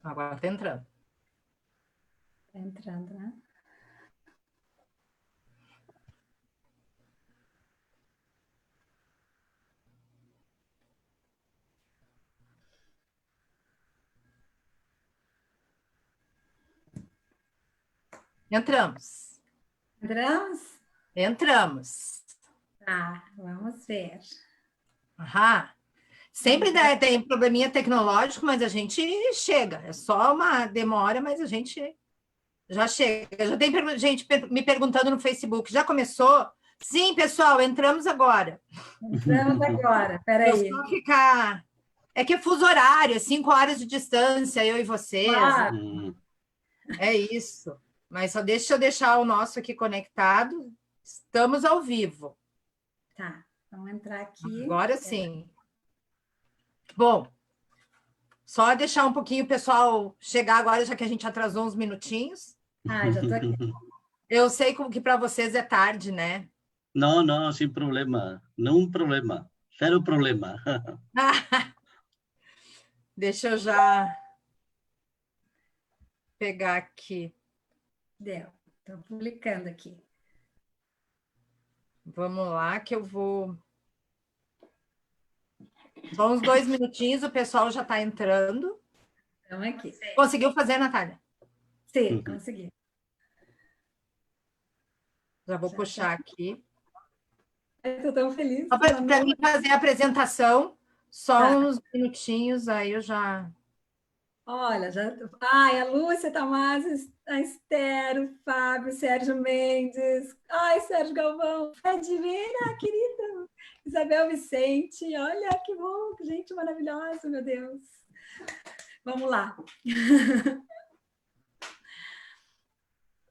Agora está entrando. Está entrando, né? Entramos. Entramos? Entramos. Tá, vamos ver. Aham. Sempre tem probleminha tecnológico, mas a gente chega. É só uma demora, mas a gente já chega. Já tem gente me perguntando no Facebook. Já começou? Sim, pessoal, entramos agora. Entramos agora, peraí. Só ficar... É que é fuso horário, 5 horas de distância, eu e vocês. Claro. É isso. Mas só deixa eu deixar o nosso aqui conectado. Estamos ao vivo. Tá, vamos entrar aqui. Agora sim. Bom, só deixar um pouquinho o pessoal chegar agora, já que a gente atrasou uns minutinhos. Ah, já estou aqui. Eu sei que para vocês é tarde, né? Não, não, sem problema. Não problema. Zero problema. Deixa eu já pegar aqui. Deu. Estou publicando aqui. Vamos lá, que eu vou... Só uns 2 minutinhos, o pessoal já está entrando. Estamos aqui. Conseguiu fazer, Natália? Sim, consegui. Já vou puxar aqui. Estou tão feliz. Para mim fazer a apresentação, só uns minutinhos, aí eu já... Olha, já... Ai, a Lúcia Tomás, a Esther, o Fábio, Sérgio Mendes, ai, Sérgio Galvão, Edmira, querida, Isabel Vicente, olha que bom, gente maravilhosa, meu Deus. Vamos lá.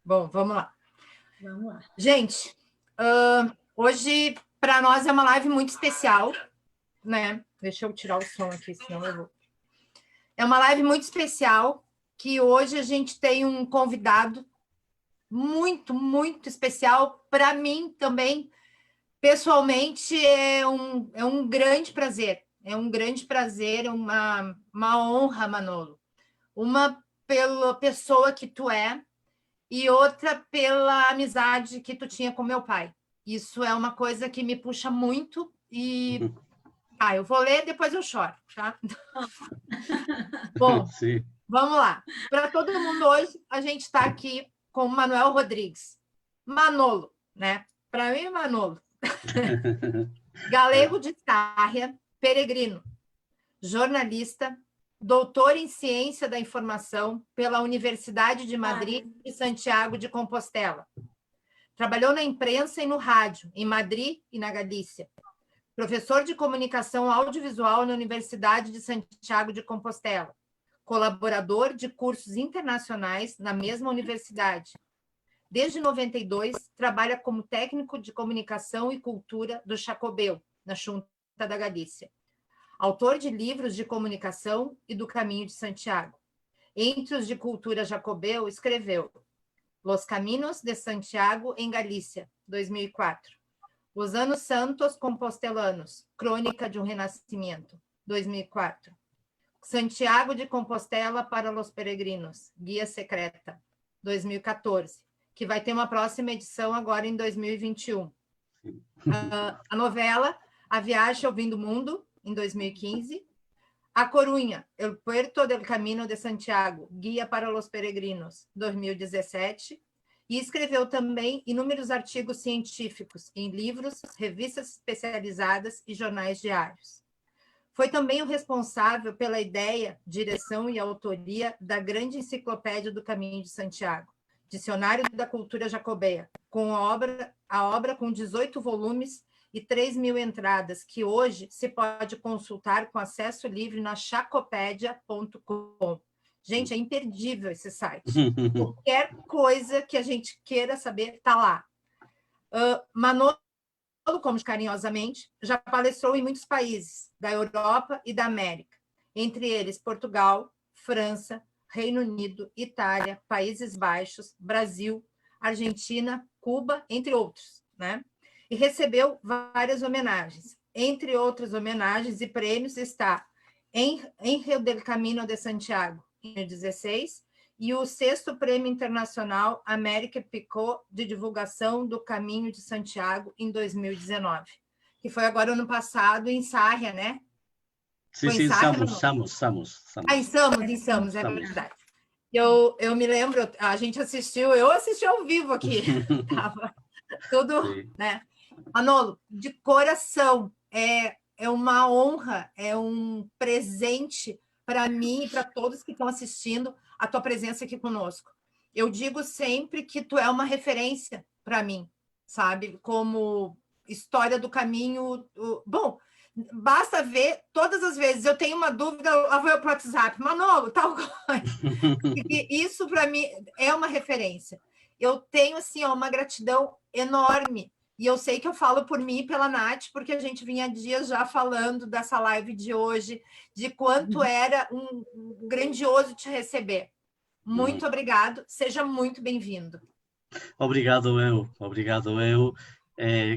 Bom, vamos lá. Vamos lá. Gente, hoje para nós é uma live muito especial, né? Deixa eu tirar o som aqui, senão eu vou... É uma live muito especial, que hoje a gente tem um convidado muito, muito especial. Para mim também, pessoalmente, é um grande prazer. É um grande prazer, uma honra, Manolo. Uma pela pessoa que tu é e outra pela amizade que tu tinha com meu pai. Isso é uma coisa que me puxa muito e... eu vou ler, depois eu choro, tá? Bom, sim. Vamos lá. Para todo mundo hoje, a gente está aqui com o Manuel Rodrigues. Manolo, né? Para mim, Manolo. Galego de Sarria, peregrino, jornalista, doutor em Ciência da Informação pela Universidade de Madrid e Santiago de Compostela. Trabalhou na imprensa e no rádio, em Madrid e na Galícia. Professor de Comunicação Audiovisual na Universidade de Santiago de Compostela. Colaborador de cursos internacionais na mesma universidade. Desde 92, trabalha como técnico de comunicação e cultura do Xacobeu, na Xunta da Galícia. Autor de livros de comunicação e do Caminho de Santiago. Entre os de cultura Jacobeu, escreveu Los Caminos de Santiago em Galícia, 2004. Os Anos Santos Compostelanos, Crônica de um Renascimento, 2004. Santiago de Compostela para los Peregrinos, Guia Secreta, 2014, que vai ter uma próxima edição agora em 2021. A novela A Viagem ao Fim do Mundo, em 2015. A Corunha, El Puerto del Camino de Santiago, Guia para los Peregrinos, 2017. E escreveu também inúmeros artigos científicos em livros, revistas especializadas e jornais diários. Foi também o responsável pela ideia, direção e autoria da grande enciclopédia do Caminho de Santiago, Dicionário da Cultura Jacobeia, com a obra com 18 volumes e 3.000 entradas, que hoje se pode consultar com acesso livre na chacopédia.com. Gente, é imperdível esse site. Qualquer coisa que a gente queira saber, está lá. Manolo, como carinhosamente, já palestrou em muitos países da Europa e da América, entre eles Portugal, França, Reino Unido, Itália, Países Baixos, Brasil, Argentina, Cuba, entre outros, né? E recebeu várias homenagens. Entre outras homenagens e prêmios está Rio del Camino de Santiago, 2016, e o 6º Prêmio Internacional América Picot de Divulgação do Caminho de Santiago em 2019, que foi agora ano passado em Sarria, né? Sim, Foi em sim, Sarria, Samos. em Samos, é verdade. Eu me lembro, a gente assistiu, eu assisti ao vivo aqui, tava tudo, Sim. né? Manolo, de coração, é uma honra, é um presente para mim e para todos que estão assistindo a tua presença aqui conosco. Eu digo sempre que tu é uma referência para mim, sabe? Como história do caminho. Bom, basta ver, todas as vezes eu tenho uma dúvida, eu vou para o WhatsApp, Manolo, tal coisa. Porque isso, para mim, é uma referência. Eu tenho, assim, uma gratidão enorme. E eu sei que eu falo por mim e pela Nath, porque a gente vinha dias já falando dessa live de hoje, de quanto era um grandioso te receber. Muito obrigado, seja muito bem-vindo. Obrigado eu.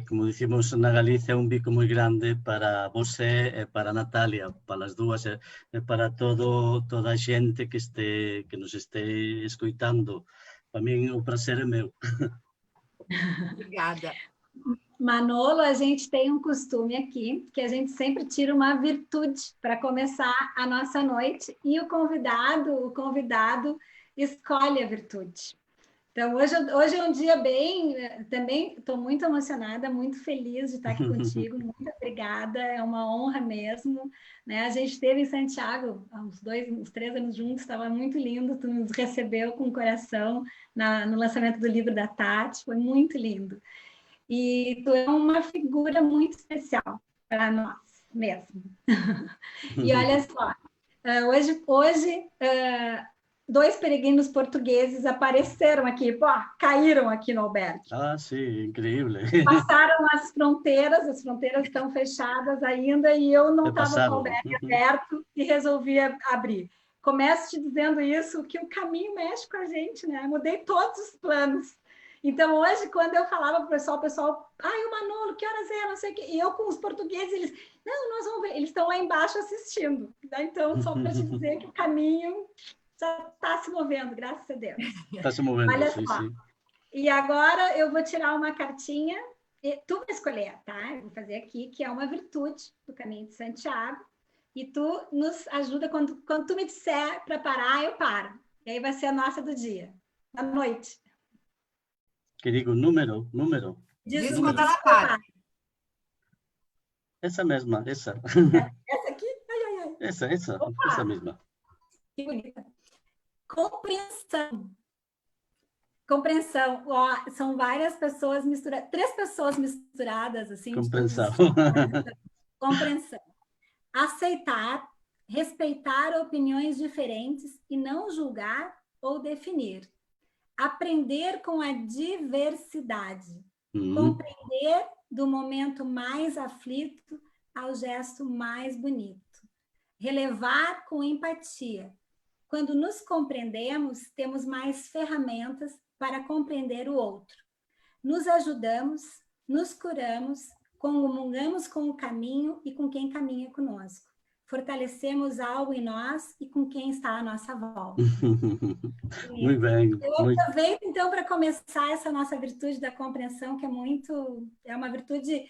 Como dicimos na Galicia, un bico moi grande para você e para Natalia, para as dúas e para toda a xente que nos este escoitando. Para min o prazer é meu. Obrigada. Manolo, a gente tem um costume aqui, que a gente sempre tira uma virtude para começar a nossa noite, e o convidado escolhe a virtude. Então, hoje é um dia também estou muito emocionada, muito feliz de estar aqui contigo, muito obrigada, é uma honra mesmo, né? A gente esteve em Santiago há uns 3 anos juntos, estava muito lindo, tu nos recebeu com o coração no lançamento do livro da Tati, foi muito lindo. E tu é uma figura muito especial para nós mesmo. E olha só, hoje 2 peregrinos portugueses apareceram aqui, caíram aqui no albergue. Ah, sim, incrível. Passaram as fronteiras estão fechadas ainda, e eu não estava com o albergue aberto e resolvi abrir. Começo te dizendo isso, que o caminho mexe com a gente, né? Mudei todos os planos. Então, hoje, quando eu falava para o pessoal, o Manolo, que horas é? Não sei o quê. E eu com os portugueses, eles, não, nós vamos ver. Eles estão lá embaixo assistindo. Né? Então, só para te dizer que o caminho já está se movendo, graças a Deus. Está se movendo, olha sim, só. sim. E agora eu vou tirar uma cartinha, e tu vai escolher, tá? Eu vou fazer aqui, que é uma virtude do Caminho de Santiago, e tu nos ajuda, quando tu me disser para parar, eu paro. E aí vai ser a nossa do dia, da noite. Que digo, número. Diz quando ela para. Essa mesma, essa. Essa aqui? Ai. Essa mesma. Que bonita. Compreensão. São várias pessoas misturadas, 3 pessoas misturadas, assim. Compreensão. Compreensão. Aceitar, respeitar opiniões diferentes e não julgar ou definir. Aprender com a diversidade. Compreender do momento mais aflito ao gesto mais bonito. Relevar com empatia. Quando nos compreendemos, temos mais ferramentas para compreender o outro. Nos ajudamos, nos curamos, comungamos com o caminho e com quem caminha conosco. Fortalecemos algo em nós e com quem está à nossa volta. Muito bem. Eu aproveito, então, para começar essa nossa virtude da compreensão, que é uma virtude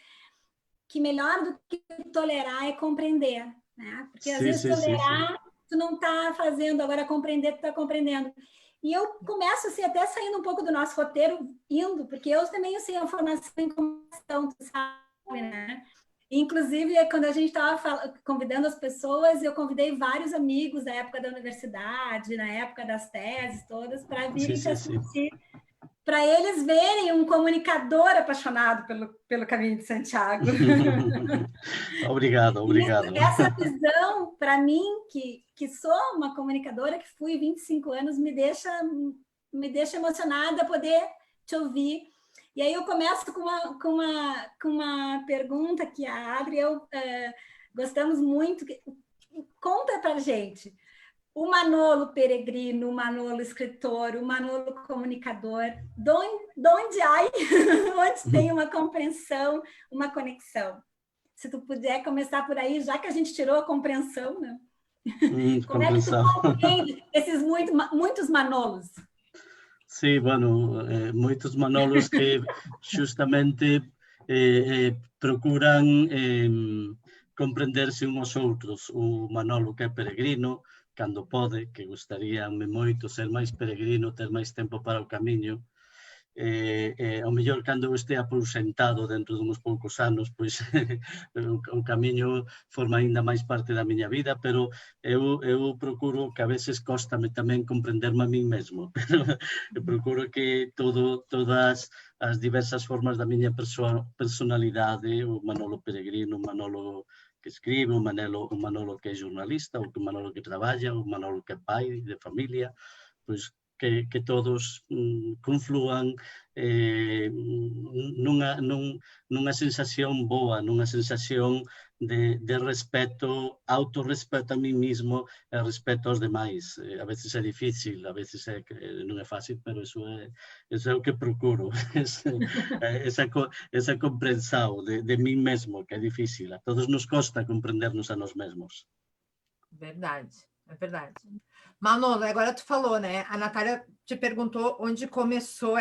que melhor do que tolerar é compreender, né? Porque às vezes tolerar, tu não está fazendo, agora compreender, tu está compreendendo. E eu começo, assim, até saindo um pouco do nosso roteiro, porque eu também, assim, a formação em comunicação, tu sabe, né? Inclusive, quando a gente estava convidando as pessoas, eu convidei vários amigos da época da universidade, na época das teses todas, para virem te assistir, para eles verem um comunicador apaixonado pelo Caminho de Santiago. Obrigado. Essa visão, para mim, que sou uma comunicadora, que fui 25 anos, me deixa emocionada poder te ouvir. E aí eu começo com uma pergunta que a Adri e eu gostamos muito. Conta para a gente. O Manolo peregrino, o Manolo escritor, o Manolo comunicador, de onde tem uma compreensão, uma conexão? Se tu puder começar por aí, já que a gente tirou a compreensão, né? Como é que tu compreende esses muitos Manolos? Sí, bueno, moitos Manolos que justamente procuran comprenderse uns aos outros. O Manolo que é peregrino, cando pode, que gustaríame moito ser máis peregrino, ter máis tempo para o camiño, ao mellor cando eu estea aposentado dentro de uns poucos anos, pois o camiño forma aínda máis parte da miña vida, pero eu procuro que a veces cóstame tamén comprenderme a min mesmo, pero eu procuro que todas as diversas formas da miña personalidade, o Manolo peregrino, o Manolo que escribe, o Manolo que é jornalista, o Manolo que traballa, o Manolo que é pai de familia, pois que todos confluan nunha sensación boa, nunha sensación de respeto, autorrespeto a mí mismo e respeto aos demais. A veces é difícil, a veces non é fácil, pero eso é o que procuro, esa comprensión de mí mesmo, que é difícil. A todos nos costa comprendernos a nós mesmos. Verdade, é verdade. Manolo, agora tu falou, né? A Natália te perguntou onde começou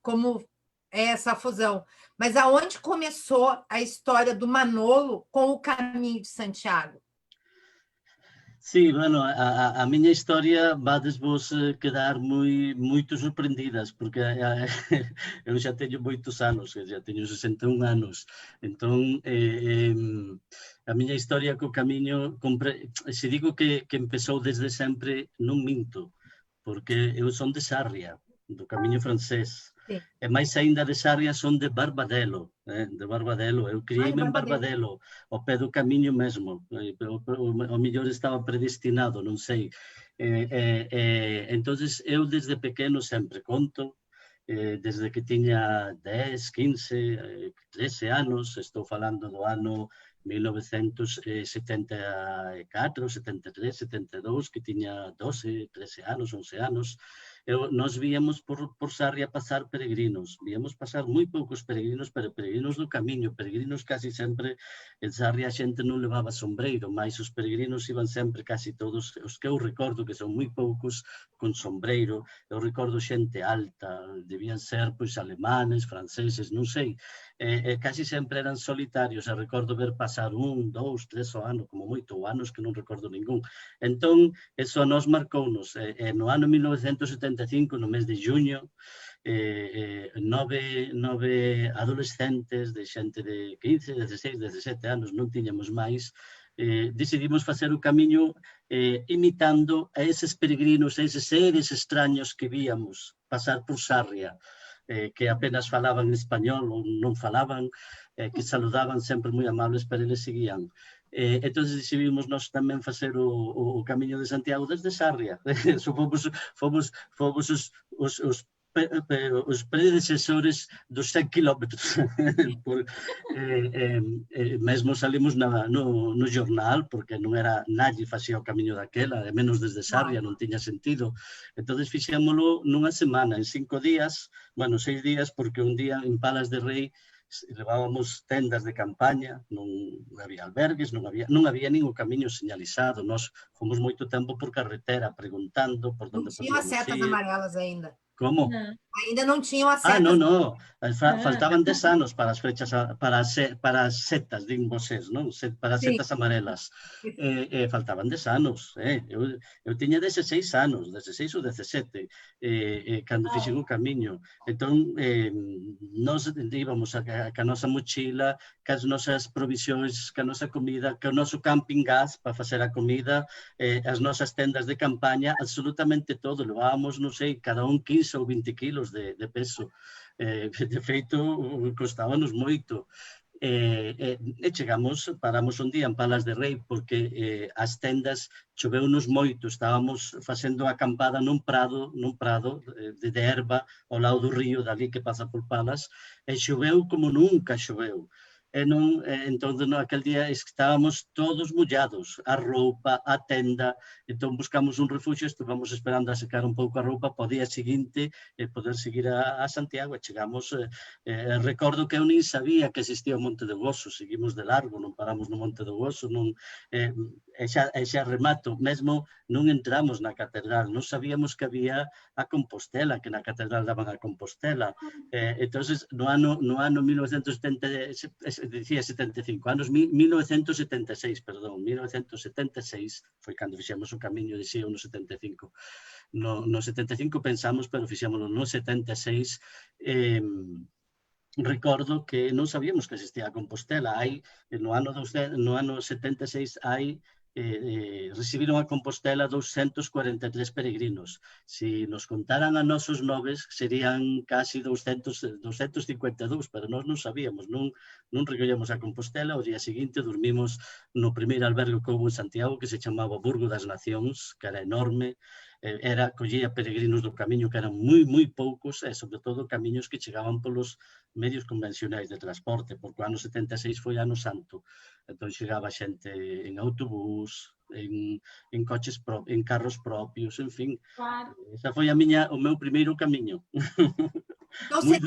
como é essa fusão. Mas aonde começou a história do Manolo com o Caminho de Santiago? Sí, bueno, a miña historia vades vos quedar moito sorprendidas, porque eu xa teño moitos anos, xa teño 61 anos, entón a miña historia co camiño, se digo que empezou desde sempre, non minto, porque eu son de Sarria, do camiño francés. Sim. E máis aínda de Sarria son de Barbadelo, eu criei-me en Barbadelo, ao pé do camiño mesmo, o mellor estaba predestinado, non sei. Entonces, eu desde pequeno sempre conto, desde que tiña 10, 15, 13 anos, estou falando do ano 1974, 73, 72, que tiña 12, 13 anos, 11 anos, nós víamos por Sarria pasar peregrinos, víamos pasar moi poucos peregrinos, pero peregrinos do camiño, peregrinos casi sempre, en Sarria a xente non levaba sombreiro, mas os peregrinos iban sempre, casi todos, os que eu recordo, que son moi poucos, con sombreiro, eu recordo xente alta, debían ser pois alemanes, franceses, non sei, casi sempre eran solitarios, e recordo ver pasar 1, 2, 3 ao ano, como moito, ou anos que non recordo ningún. Entón, eso a nós marcounos, no ano 1975, no mes de junho, 9 adolescentes de xente de 15, 16, 17 anos, non tiñamos máis, decidimos facer o camiño imitando a eses peregrinos, a eses seres extraños que víamos pasar por Sarria, que apenas falaban español ou non falaban, que saludaban sempre moi amables, pero eles seguían. Entón decidimos nós tamén facer o Camiño de Santiago desde Sarria. Fomos os predecesores dos 100 kilómetros. Mesmo salimos no jornal, porque non era nadie facía o camiño daquela, e menos desde Sarria, non tiña sentido. Entón fixémolo nunha semana, en 5 días, bueno, 6 días, porque un día en Palas de Rei levábamos tendas de campaña, non había albergues, non había nin o camiño señalizado. Nós fomos moito tempo por carretera, preguntando por onde podíamos ir. Não tinha setas amarelas ainda. Como? Ainda não tinham as setas. Non. Faltaban 10 anos para as fechas, para as setas, din vosés, non? Para as setas amarelas. Faltaban 10 anos. Eu tiña 16 anos, 16 ou 17, cando fixen o camiño. Entón, nós íbamos ca nosa mochila, cas nosas provisións, ca nosa comida, ca noso camping gas para facer a comida, as nosas tendas de campaña, absolutamente todo. Levábamos, non sei, cada un 15 ou 20 kilos de peso. De feito, costábanos moito. Chegamos, paramos un día en Palas de Rei, porque as tendas choveunos moito, estábamos facendo acampada nun prado de erva ao lado do río, dali que pasa por Palas, e choveu como nunca choveu. Entón, aquel día estábamos todos mollados, a roupa, a tenda, entón buscamos un refugio, estuvamos esperando a secar un pouco a roupa para o día seguinte poder seguir a Santiago, e chegamos, recordo que eu nin sabía que existía o Monte de Gozo, seguimos de largo, non paramos no Monte de Gozo, xa remato, mesmo non entramos na catedral, non sabíamos que había a Compostela, que na catedral daban a Compostela. Entonces, no ano 1975, anos 1976, perdón, 1976, foi cando fixemos o camiño de Sió no 75. No 75 pensamos, pero fixémoslo no 76. Recordo que non sabíamos que existía a Compostela. No ano 76 recibiron a Compostela 243 peregrinos. Si nos contaran a nosos noves, serían casi 252, pero nós non sabíamos, non recollemos a Compostela. O día seguinte dormimos no primeiro albergue que houve en Santiago, que se chamaba Burgo das Nacións, que era enorme, collía peregrinos do camiño que eran moi poucos, e sobre todo camiños que chegaban polos medios convencionais de transporte, porque o ano 76 foi ano santo, entón chegaba xente en autobús, en coches, en carros propios, en fin. Claro. Esa foi o meu primeiro camiño. Moi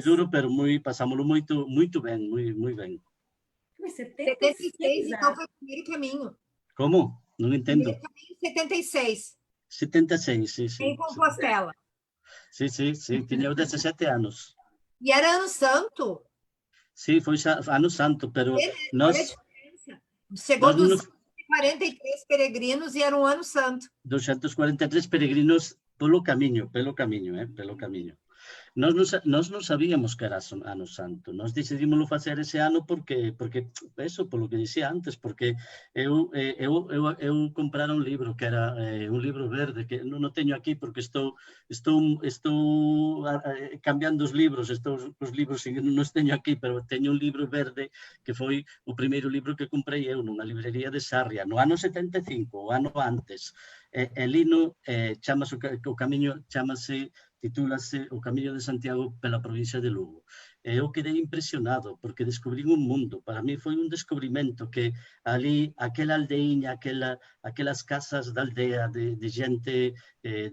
duro, pero pasámoslo moito ben, moi ben. 76, então foi o primeiro caminho. Como? Non entendo. Primeiro caminho, 76. 76, sí. Em Compostela. Sí, tiña 17 anos. E era ano santo? Sí, foi ano santo, pero nós... Chegou 243 peregrinos e era um ano santo. 243 peregrinos pelo camiño. Nós non sabíamos que era ano santo. Nós decidimos facer ese ano porque eso, polo que dicía antes, porque eu comprara un libro que era un libro verde, que non o teño aquí porque estou cambiando os libros non os teño aquí, pero teño un libro verde que foi o primeiro libro que comprei eu nunha librería de Sarria, no ano 75, o ano antes. El hino chamase o camiño, titúlase O Camiño de Santiago pela provincia de Lugo. Eu quedei impresionado porque descubrín un mundo. Para mí foi un descubrimento que ali, aquela aldeiña, aquelas casas da aldea de xente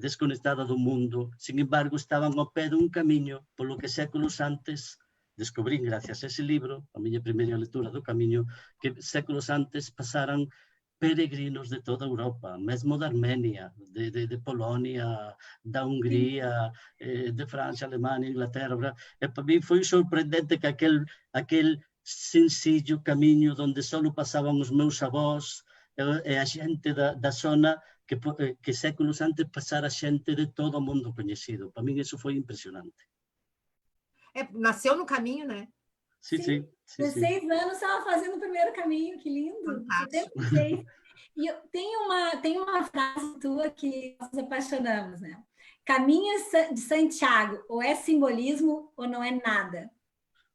desconectada do mundo, sin embargo, estaban ao pé dun camiño polo que séculos antes descubrín, gracias a ese libro, a miña primeira lectura do camiño, que séculos antes pasaran peregrinos de toda Europa, mesmo da Armenia, de Polonia, da Hungría, de Francia, Alemania, Inglaterra. E para mí foi sorprendente que aquel sencillo camiño onde só pasaban os meus avós e a xente da zona que séculos antes pasara xente de todo o mundo coñecido. Para mí isso foi impresionante. Nasceu no caminho, né? Sim. 16 anos estava fazendo o primeiro caminho, que lindo. 76. E tem uma frase tua que nós nos apaixonamos, né? Caminho de Santiago, ou é simbolismo ou não é nada.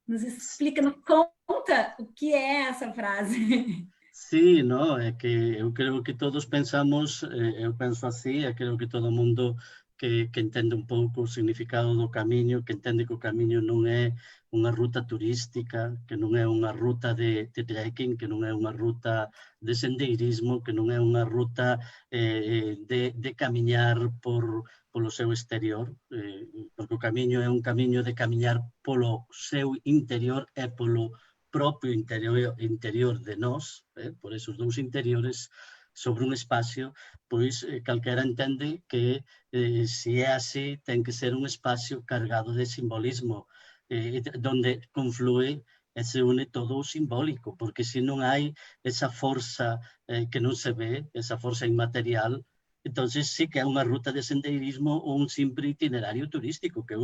Nos explica, nos conta o que é essa frase. Sí, no, é que eu creo que todos pensamos, eu penso así, e creo que todo mundo que entende un pouco o significado do camiño, que entende que o camiño non é unha ruta turística, que non é unha ruta de trekking, que non é unha ruta de sendeirismo, que non é unha ruta de camiñar polo seu exterior, porque o camiño é un camiño de camiñar polo seu interior e polo propio interior de nós, por esos dous interiores, sobre un espacio, pois calquera entende que se é así, ten que ser un espacio cargado de simbolismo, donde conflúe e se une todo o simbólico, porque se non hai esa forza que non se ve, esa forza inmaterial, entonces sí que é unha ruta de sendeirismo ou un simple itinerario turístico, que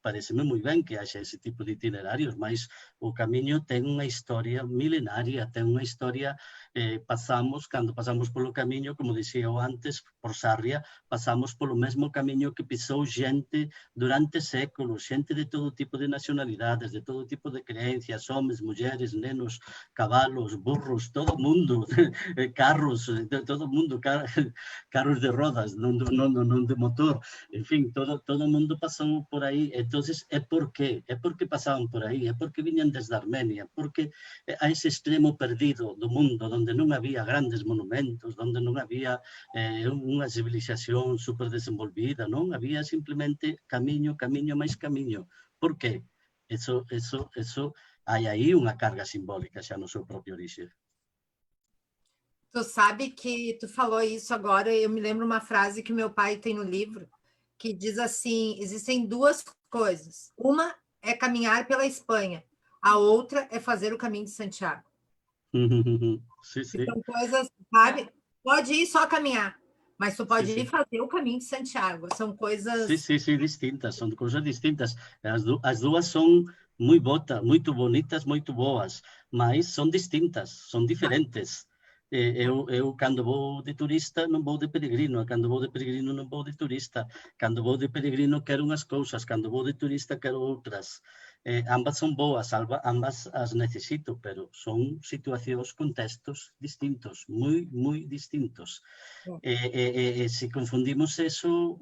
pareceme moi ben que haxa ese tipo de itinerarios, mas o camiño ten unha historia milenaria, ten unha historia, cando pasamos polo camiño, como dicía eu antes, por Sarria, pasamos polo mesmo camiño que pisou xente durante séculos, xente de todo tipo de nacionalidades, de todo tipo de creencias, homes, mulleres, nenos, cabalos, burros, todo o mundo, carros, todo o mundo, carros de rodas, non de motor, en fin, todo o mundo pasou por aí, entonces é porque pasaban por aí, é porque viñan desde Armenia, porque a ese extremo perdido do mundo, onde non había grandes monumentos, onde non había unha civilización super desenvolvida, non había simplemente camiño, máis camiño. Por qué? Eso hai aí unha carga simbólica xa no seu propio orixe. Tu sabe que tu falou isso agora, eu me lembro uma frase que meu pai tem no livro, que diz assim, existem duas coisas. Uma é caminhar pela Espanha, a outra é fazer o caminho de Santiago. Sí, sí. São coisas, sabe? Pode ir só caminhar, mas tu pode ir fazer o caminho de Santiago. São coisas... Sí, distintas, son cousas distintas. As dúas son moito bonitas, moito boas, mas son distintas, son diferentes. Eu cando vou de turista non vou de peregrino, cando vou de peregrino non vou de turista, cando vou de peregrino quero unhas cousas, cando vou de turista quero outras. Ambas son boas, ambas as necesito, pero son situacións, contextos distintos, moi distintos. Se confundimos eso,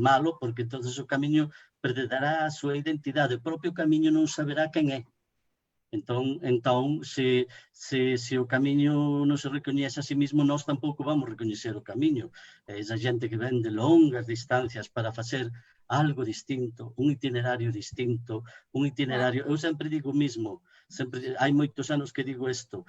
malo, porque entonces o camiño perderá a súa identidade, o propio camiño non saberá quen é. Entón, se o camiño non se recoñece a sí mismo, nós tampouco vamos recoñecer o camiño. Esa xente que ven de longas distancias para facer algo distinto, un itinerario distinto, eu sempre digo o mismo, hai moitos anos que digo isto,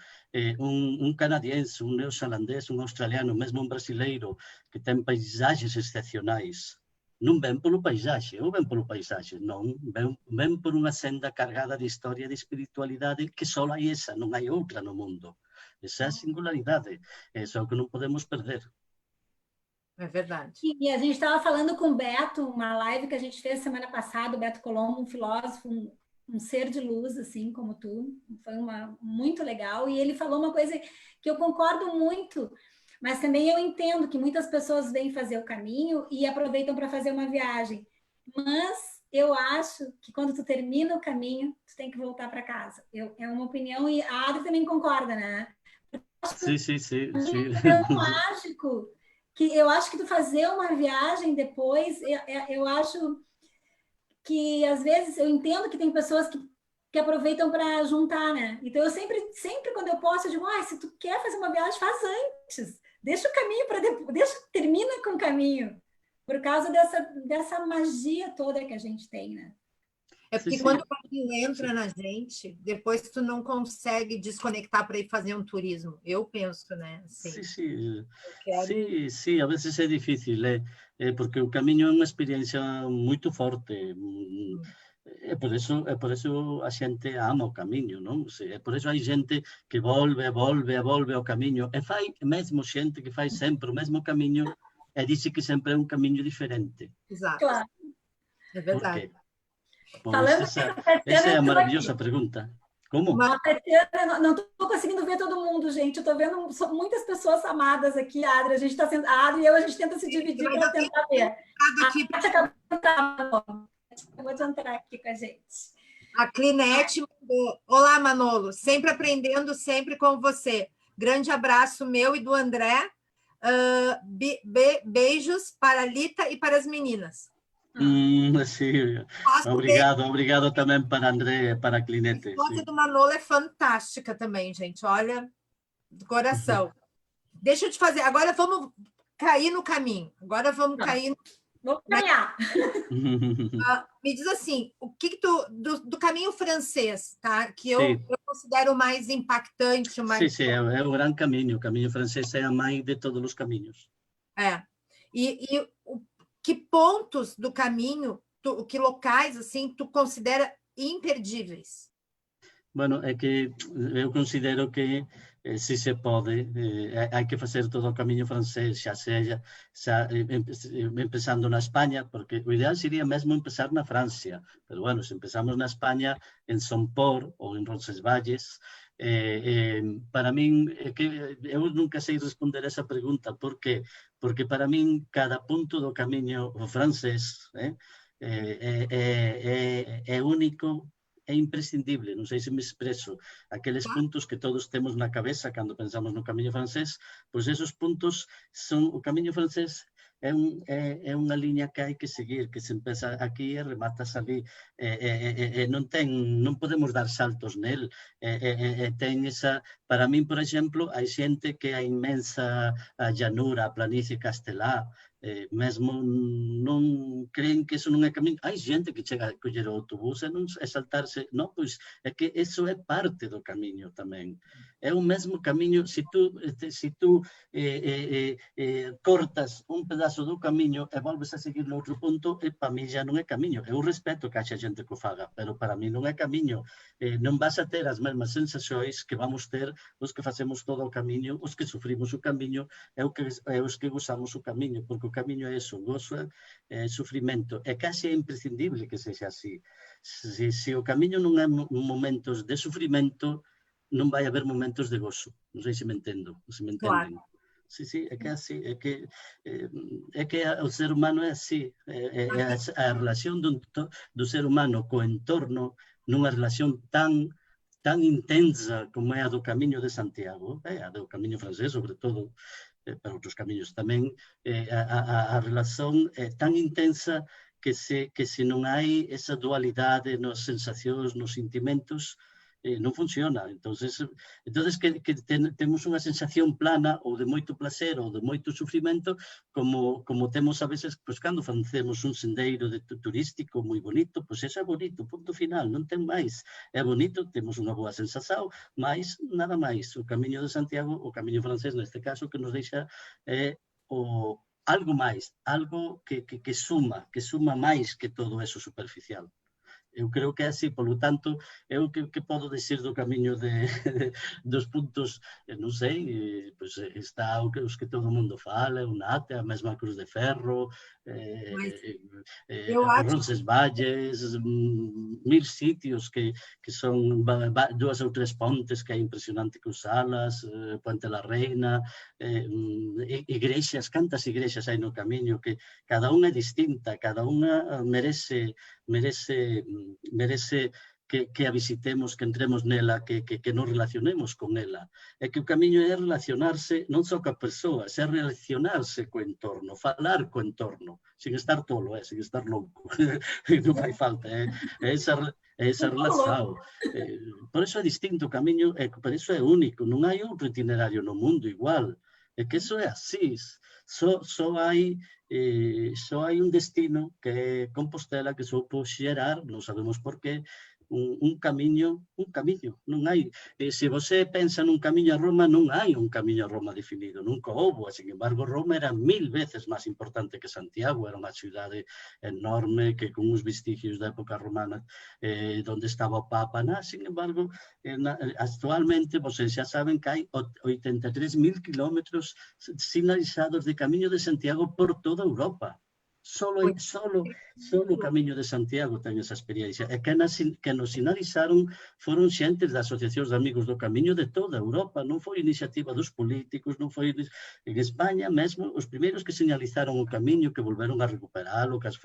un canadiense, un neozelandés, un australiano, mesmo un brasileiro, que ten paisaxes excepcionais, non ven polo paisaxe, ou ven polo paisaxe, non, ven por unha senda cargada de historia, de espiritualidade, que só hai esa, non hai outra no mundo. Esa é a singularidade, é o que non podemos perder. É verdade. E a gente estava falando com o Beto, uma live que a gente fez semana passada, o Beto Colombo, um filósofo, um ser de luz, assim como tu, foi muito legal, e ele falou uma coisa que eu concordo muito, mas também eu entendo que muitas pessoas vêm fazer o caminho e aproveitam para fazer uma viagem. Mas eu acho que quando tu termina o caminho, tu tem que voltar para casa. É uma opinião, e a Adri também concorda, né? Sim. É mágico, que eu acho que tu fazer uma viagem depois, eu acho que às vezes eu entendo que tem pessoas que aproveitam para juntar, né? Então eu sempre quando eu posso, eu digo, se tu quer fazer uma viagem, faz antes. Deixa o caminho para depois, termina com o caminho, por causa dessa magia toda que a gente tem, né? É porque quando o caminho entra na gente, depois tu não consegue desconectar para ir fazer um turismo. Eu penso, né? Assim, sí, a veces é difícil, porque o camiño é unha experiencia moito forte. É por eso a xente ama o camiño, non? É por eso hai xente que volve ao camiño, e fai mesmo xente que fai sempre o mesmo camiño e dice que sempre é un camiño diferente. Exato. Claro. É verdade. Essa é a maravilhosa pergunta. Como? Não estou conseguindo ver todo mundo, gente. Eu estou vendo muitas pessoas amadas aqui, Adri. A gente está sendo. A Adri e eu, a gente tenta se dividir para tentar ver. Acabou de entrar aqui com a gente. A Clinete mandou. Olá, Manolo. Sempre aprendendo, sempre com você. Grande abraço meu e do André. Beijos para a Lita e para as meninas. Sí. Obrigado também para André e para a Clinete. A esposa do Manolo é fantástica também, gente. Olha, do coração. Deixa eu te fazer. Agora vamos cair no caminho. Vamos caminhar. Me diz assim, o que tu do caminho francês, tá? Que eu considero mais impactante, Sim, é o grande caminho. O caminho francês é a mãe de todos os caminhos. Que pontos do caminho, que locais assim tu considera imperdíveis? Bueno, é que eu considero que se se pode, hai que facer todo o camiño francés, xa empezando na España, porque o ideal sería mesmo empezar na Francia, pero bueno, se empezamos na España, en Somport ou en Roncesvalles, para min, eu nunca sei responder esa pregunta, porque para min cada punto do camiño francés é único é imprescindible, non sei se me expreso, aqueles puntos que todos temos na cabeza cando pensamos no camiño francés, pois esos puntos son, o camiño francés é unha liña que hai que seguir, que se empeza aquí e rematas ali, non podemos dar saltos nel, ten esa, para min, por exemplo, hai xente que a inmensa llanura, a planicie castelá, mesmo non creen que eso non é camiño. Hai xente que chega a coller o autobús e non é saltarse, non, pois é que eso é parte do camiño tamén. É o mesmo camiño, se tú cortas un pedazo do camiño e volves a seguir no outro punto, para mí xa non é camiño. Eu respeto que haxa xente que o faga, pero para mí non é camiño. Non vas a ter as mesmas sensacións que vamos ter os que facemos todo o camiño, os que sufrimos o camiño e os que gozamos o camiño, porque o camiño é eso, gozo é sufrimento. É case imprescindible que sexa así. Se o camiño non é momentos de sufrimento, non vai haber momentos de gozo. Non sei se me entendo, se me entenden. Claro. Sí, é que así, é que o ser humano é así, a relación do ser humano co entorno nunha relación tan intensa como é a do Camiño de Santiago, a do Camiño francés, sobre todo, para outros camiños tamén, a relación é tan intensa que se non hai esa dualidade nas sensacións, nos sentimentos, non funciona. Entonces que temos unha sensación plana ou de moito placer ou de moito sufrimento, como temos a veces, pois, cando facemos un sendeiro turístico moi bonito, pois eso é bonito, punto final, non ten máis. É bonito, temos unha boa sensación, mas nada máis. O Camiño de Santiago, o Camiño francés neste caso, que nos deixa algo máis, algo que suma máis que todo eso superficial. Eu creo que é así, polo tanto, eu que podo dicir do camiño dos puntos, non sei, pois está os que todo o mundo fala, o Nate, a mesma Cruz de Ferro, Roncesvalles, 1000 sitios que son 2 ou 3 pontes que é impresionante cruzalas, Puente la Reina, igrexas, cantas igrexas hai no camiño, que cada unha é distinta, cada unha merece que a visitemos, que entremos nela, que nos relacionemos con ela. É que o camiño é relacionarse non só coa persoa, é relacionarse co entorno, falar co entorno, sin estar tolo, sin estar louco. Non fai falta, é esa relación. Por iso é distinto o camiño, por iso é único, non hai outro itinerario no mundo igual. É que iso é así, só hai un destino que é Compostela, que soupo xerar, non sabemos por qué, un camiño, non hai. Se você pensa nun camiño a Roma, non hai un camiño a Roma definido, nunca houbo. Sin embargo, Roma era 1000 veces máis importante que Santiago, era unha cidade enorme, que con uns vestigios da época romana, onde estaba o Papa. Sin embargo, actualmente, vocês xa saben que hai 83.000 kilómetros sinalizados de Camiño de Santiago por toda Europa. Solo o Camiño de Santiago ten esa experiencia. E que nos sinalizaron foron xentes das asociacións de amigos do Camiño de toda Europa. Non foi iniciativa dos políticos, non foi en España mesmo. Os primeiros que sinalizaron o Camiño, que volveron a recuperalo, cas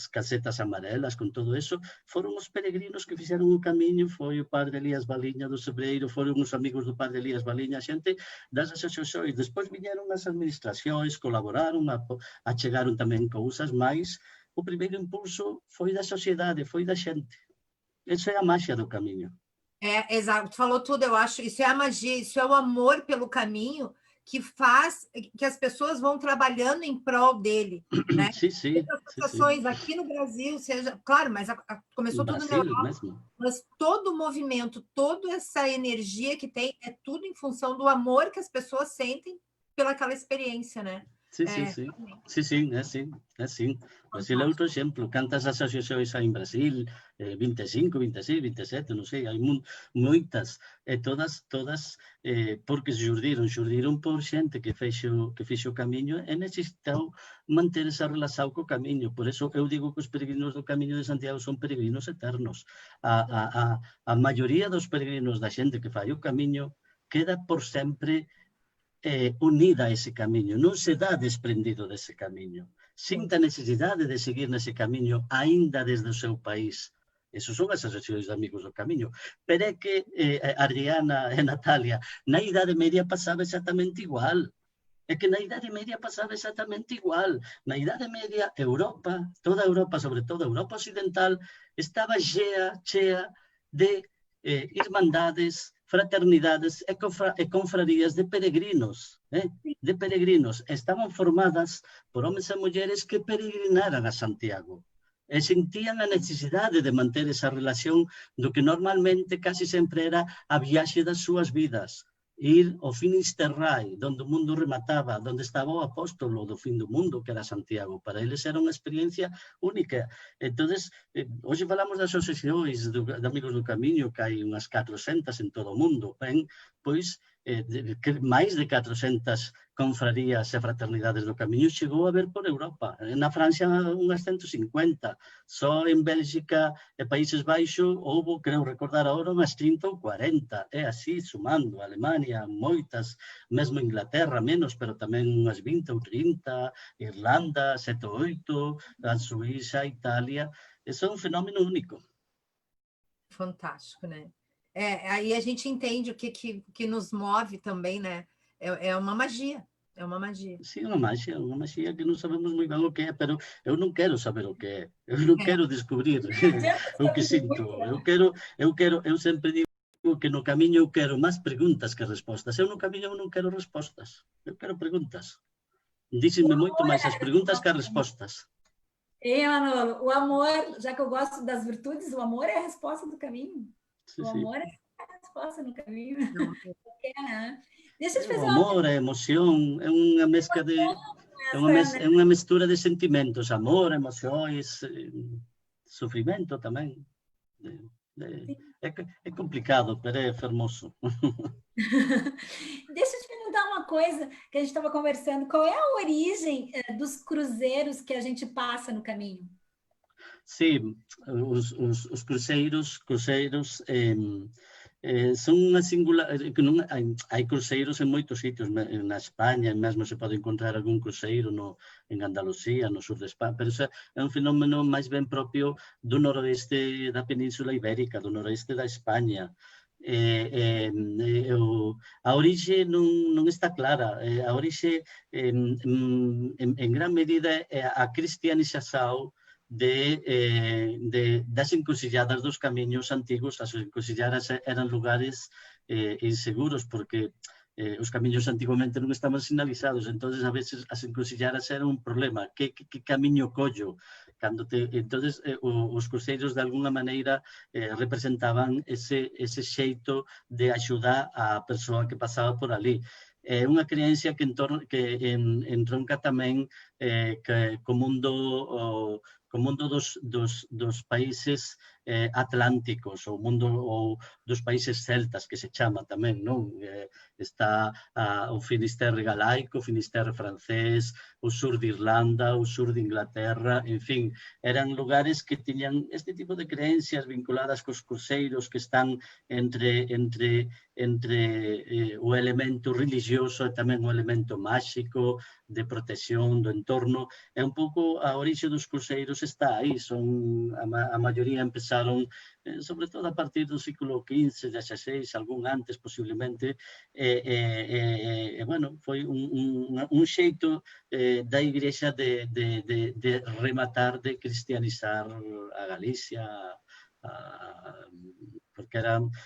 casetas amarelas, con todo eso, foron os peregrinos que fixeron o Camiño. Foi o padre Elías Baliña do Sebreiro, foron os amigos do padre Elías Baliña, xente das asociacións. Despois viñeron as administracións, colaboraron, achegaron tamén cousas máis. O primeiro impulso foi da sociedade, foi da xente. Isso é a máxia do camiño. Exato, tu falou tudo, eu acho. Isso é a magia, isso é o amor pelo caminho que faz que as pessoas vão trabalhando em prol dele, né? Sim. As associações aqui no Brasil, claro, mas começou tudo na Europa, mesmo. Mas todo o movimento, toda essa energia que tem, é tudo em função do amor que as pessoas sentem pelaquela experiência, né? Sí, é assim. Brasil é outro exemplo. Cantas asociacións hai en Brasil, 25, 26, 27, non sei, hai moitas, e todas porque xurdiron por xente que fixo o camiño e necesitou manter esa relación co camiño. Por eso eu digo que os peregrinos do Camiño de Santiago son peregrinos eternos. A maioría dos peregrinos da xente que fai o camiño queda por sempre unida a ese camiño, non se dá desprendido dese camiño, sinta a necesidade de seguir nese camiño aínda desde o seu país, Essas son as asociacións de amigos do camiño. Pero é que Adriana e Natalia, na Idade Media pasaba exactamente igual. É que na Idade Media pasaba exactamente igual. Na Idade Media, Europa, toda Europa, sobre todo a Europa Occidental, estaba chea de irmandades, fraternidades e confrarías de peregrinos. De peregrinos. Estaban formadas por homens e mulleres que peregrinaran a Santiago. E sentían a necesidade de manter esa relación do que normalmente casi sempre era a viaxe das súas vidas. Ir ao Finisterrae, onde o mundo remataba, onde estaba o apóstolo do fin do mundo, que era Santiago. Para eles era unha experiencia única. Entón, hoxe falamos das asociacións de amigos do camiño, que hai unhas 400 en todo o mundo. Ben, pois, máis de 400 confrarías e fraternidades do camiño chegou a ver por Europa. Na Francia, unhas 150. Só en Bélxica e Países Baixos houve, creo recordar agora, unhas 30 ou 40. É así, sumando. Alemania, moitas, mesmo Inglaterra, menos, pero tamén unhas 20 ou 30. Irlanda, 7 ou 8. A Suíça, Italia. Esse é un fenómeno único. Fantástico, né? Aí a gente entende o que nos move também, né? É uma magia, é uma magia. Sim, uma magia que não sabemos muito bem o que é, pero eu não quero saber o que é, eu não quero descobrir o que sinto, eu sempre digo que no caminho eu quero mais perguntas que respostas, eu no caminho eu não quero respostas, eu quero perguntas. Dizem-me muito mais as perguntas que as respostas. Manolo, o amor, já que eu gosto das virtudes, o amor é a resposta do caminho. Sim, o amor é a resposta no caminho. Deixa eu te fazer o amor, a emoção, é uma mescla de... É uma mistura de sentimentos, amor, emoções, sofrimento também. É complicado, mas é hermoso. Deixa eu te perguntar uma coisa que a gente estava conversando. Qual é a origem dos cruzeiros que a gente passa no caminho? Sim, os cruzeiros são uma singular... Há cruzeiros em muitos sítios, na Espanha mesmo se pode encontrar algum cruzeiro em Andalucía, no sul de Espanha, mas isso é um fenômeno mais bem próprio do noroeste da Península Ibérica, do noroeste da Espanha. A origem não está clara. A origem, em grande medida, é a cristianização das encruzilhadas dos caminhos antigos. As encruzilhadas eram lugares inseguros, porque os caminhos antigamente não estavam sinalizados, então, a vezes, as encruzilhadas eram um problema. Que caminho collo? Então, os cruzeiros, de alguma maneira, representavam esse xeito de ajudar a pessoa que passava por ali. É uma crença que entronca também com o mundo dos países atlânticos, o mundo dos países celtas, que se chama também, não? Está o Finisterre galaico, o Finisterre francês, o sur de Irlanda, o sur de Inglaterra, enfim, eram lugares que tinham este tipo de crenças vinculadas com os cruzeiros, que estão entre o elemento religioso e também o elemento mágico, de proteção do entorno. É um pouco a origem dos cruzeiros está aí, a maioria empezaram sobretudo a partir do século XV, XVI, algum antes possivelmente, bueno, foi um jeito da Igreja de rematar, de cristianizar a Galícia, porque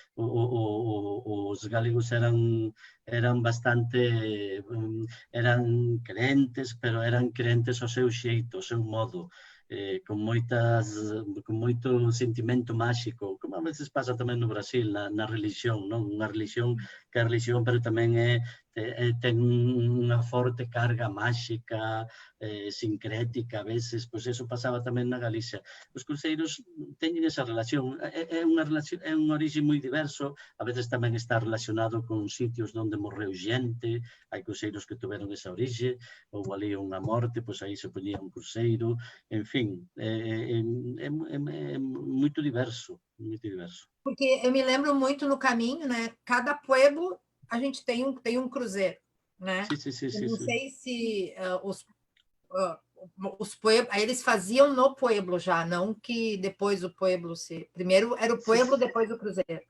os galegos eram bastante, eram crentes, pero eram crentes ao seu jeito, ao seu modo. Com muito sentimento mágico, como a vezes passa também no Brasil, na religião, não? Uma religião que é religião, mas também tem uma forte carga mágica, sincrética, a vezes, pois isso passava também na Galícia. Os cruzeiros têm essa relação, é uma origem muito diverso, a vezes também está relacionado com sítios onde morreu gente, há cruzeiros que tiveram essa origem, ou ali uma morte, pois aí se ponia um cruzeiro, enfim, é muito diverso, muito diverso. Porque eu me lembro muito no caminho, né? Cada pueblo a gente tem um cruzeiro, né? Sim. Eu não sei se Aí eles faziam no pueblo já, não que depois o pueblo se... Primeiro era o pueblo, depois o cruzeiro.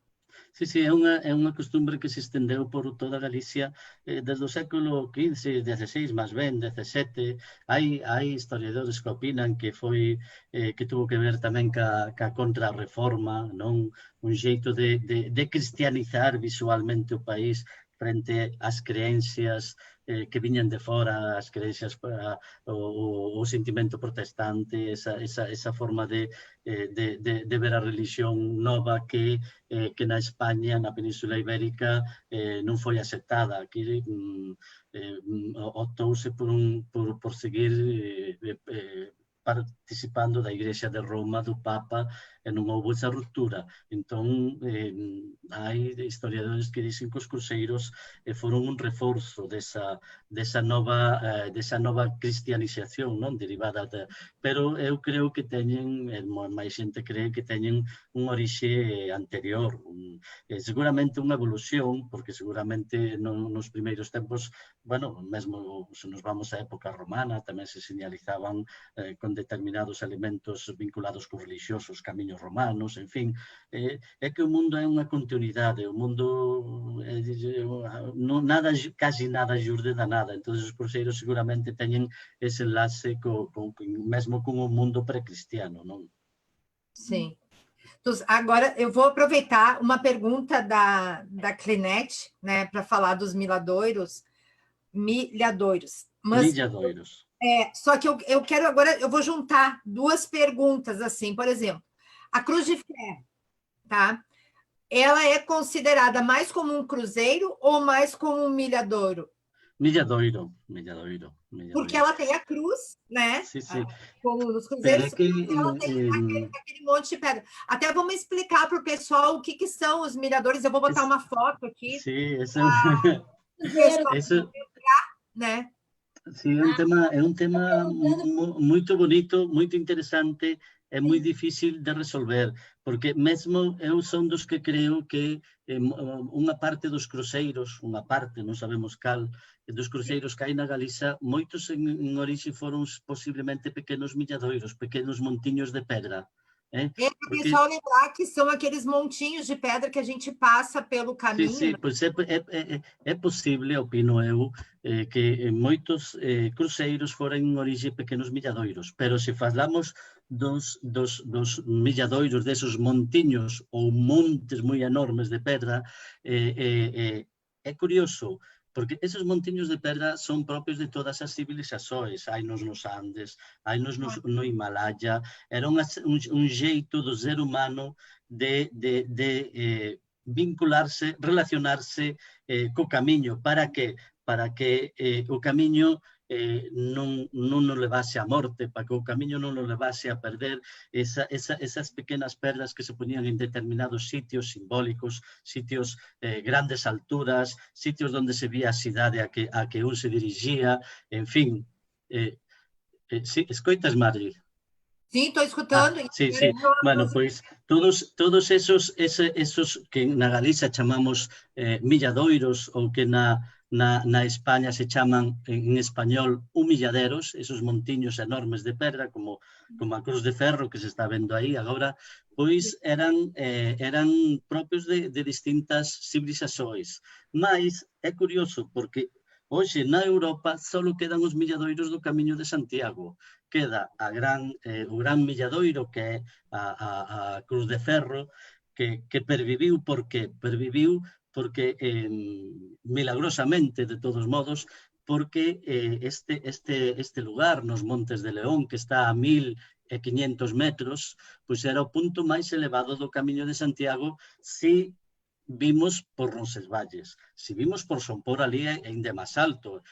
Sí, é unha costumbre que se estendeu por toda Galicia desde o século XV, XVI, máis ben, XVII. Hai historiadores que opinan que foi que tuvo que ver tamén ca contrarreforma, non? Un xeito de cristianizar visualmente o país frente ás creencias que viñan de fora, as creencias para o sentimento protestante, esa forma de ver a religión nova que na España, na Península Ibérica, non foi aceptada. Aquí optouse por seguir participando da Igrexa de Roma, do Papa, e non houve esa ruptura. Entón, hai historiadores que dicen que os cruceiros foron un reforzo desa nova cristianización, non? Derivada pero eu creo que teñen, máis xente cree que teñen un orixe anterior, seguramente unha evolución, porque seguramente nos primeiros tempos, bueno, mesmo se nos vamos á época romana, tamén se señalizaban con determinados elementos vinculados cos religiosos camiños romanos, en fin, é que o mundo é unha continuidade, o mundo casi nada xurde da nada, entón os cruceiros seguramente teñen ese enlace mesmo con o mundo precristiano, non? Sim. Então, agora eu vou aproveitar uma pergunta da Clinete, né, para falar dos milhadoiros. Milhadoiros. Só que eu quero agora, eu vou juntar duas perguntas, assim, por exemplo, a Cruz de Ferro, tá? Ela é considerada mais como um cruzeiro ou mais como um milhadoiro? Milhadoiro. Porque ela tem a cruz, né? Sim. Como nos cruzeiros, ela tem aquele monte de pedra. Até vamos explicar para o pessoal o que são os milhadores. Eu vou botar uma foto aqui. Sim, né? Sí, é un tema moito bonito, moito interesante, é moi difícil de resolver, porque mesmo eu son dos que creo que unha parte dos cruceiros, unha parte, non sabemos cal, dos cruceiros que hai na Galiza, moitos en orixe foron posiblemente pequenos milladoiros, pequenos montiños de pedra. Para o pessoal lembrar que são aqueles montinhos de pedra que a gente passa pelo caminho. Sim, pois é possível, opino eu, que moitos cruceiros foran en orixe pequenos milladoiros, pero se falamos dos milladoiros, desos montiños ou montes moi enormes de pedra, é curioso, porque esos montiños de pedra son propios de todas as civilizações, hainos nos Andes, hainos no Himalaya, era un xeito do ser humano de vincularse, relacionarse co camiño. Para que? Para que o camiño non nos levase a morte, para que o camiño non nos levase a perder esas pequenas perdas que se ponían en determinados sitios simbólicos, sitios grandes alturas, sitios onde se vía a cidade a que un se dirigía, en fin. Sí, escoitas, Marli? Sim, estou escutando. Sí. Bueno, pois todos esos que na Galiza chamamos milladoiros ou que na España se chaman en español humilladeros, esos montiños enormes de pedra como a Cruz de Ferro que se está vendo aí agora, pois eran propios de distintas civilizações. Mas é curioso porque hoxe na Europa só quedan os milladoiros do Camiño de Santiago. Queda o gran milladoiro que é a Cruz de Ferro que perviviu. Por qué? Perviviu porque milagrosamente, de todos modos, porque este lugar nos Montes de León, que está a 1500 metros, pois era o punto máis elevado do Camiño de Santiago se vimos por Roncesvalles. Se vimos por Sompor, ali é ainda máis alto.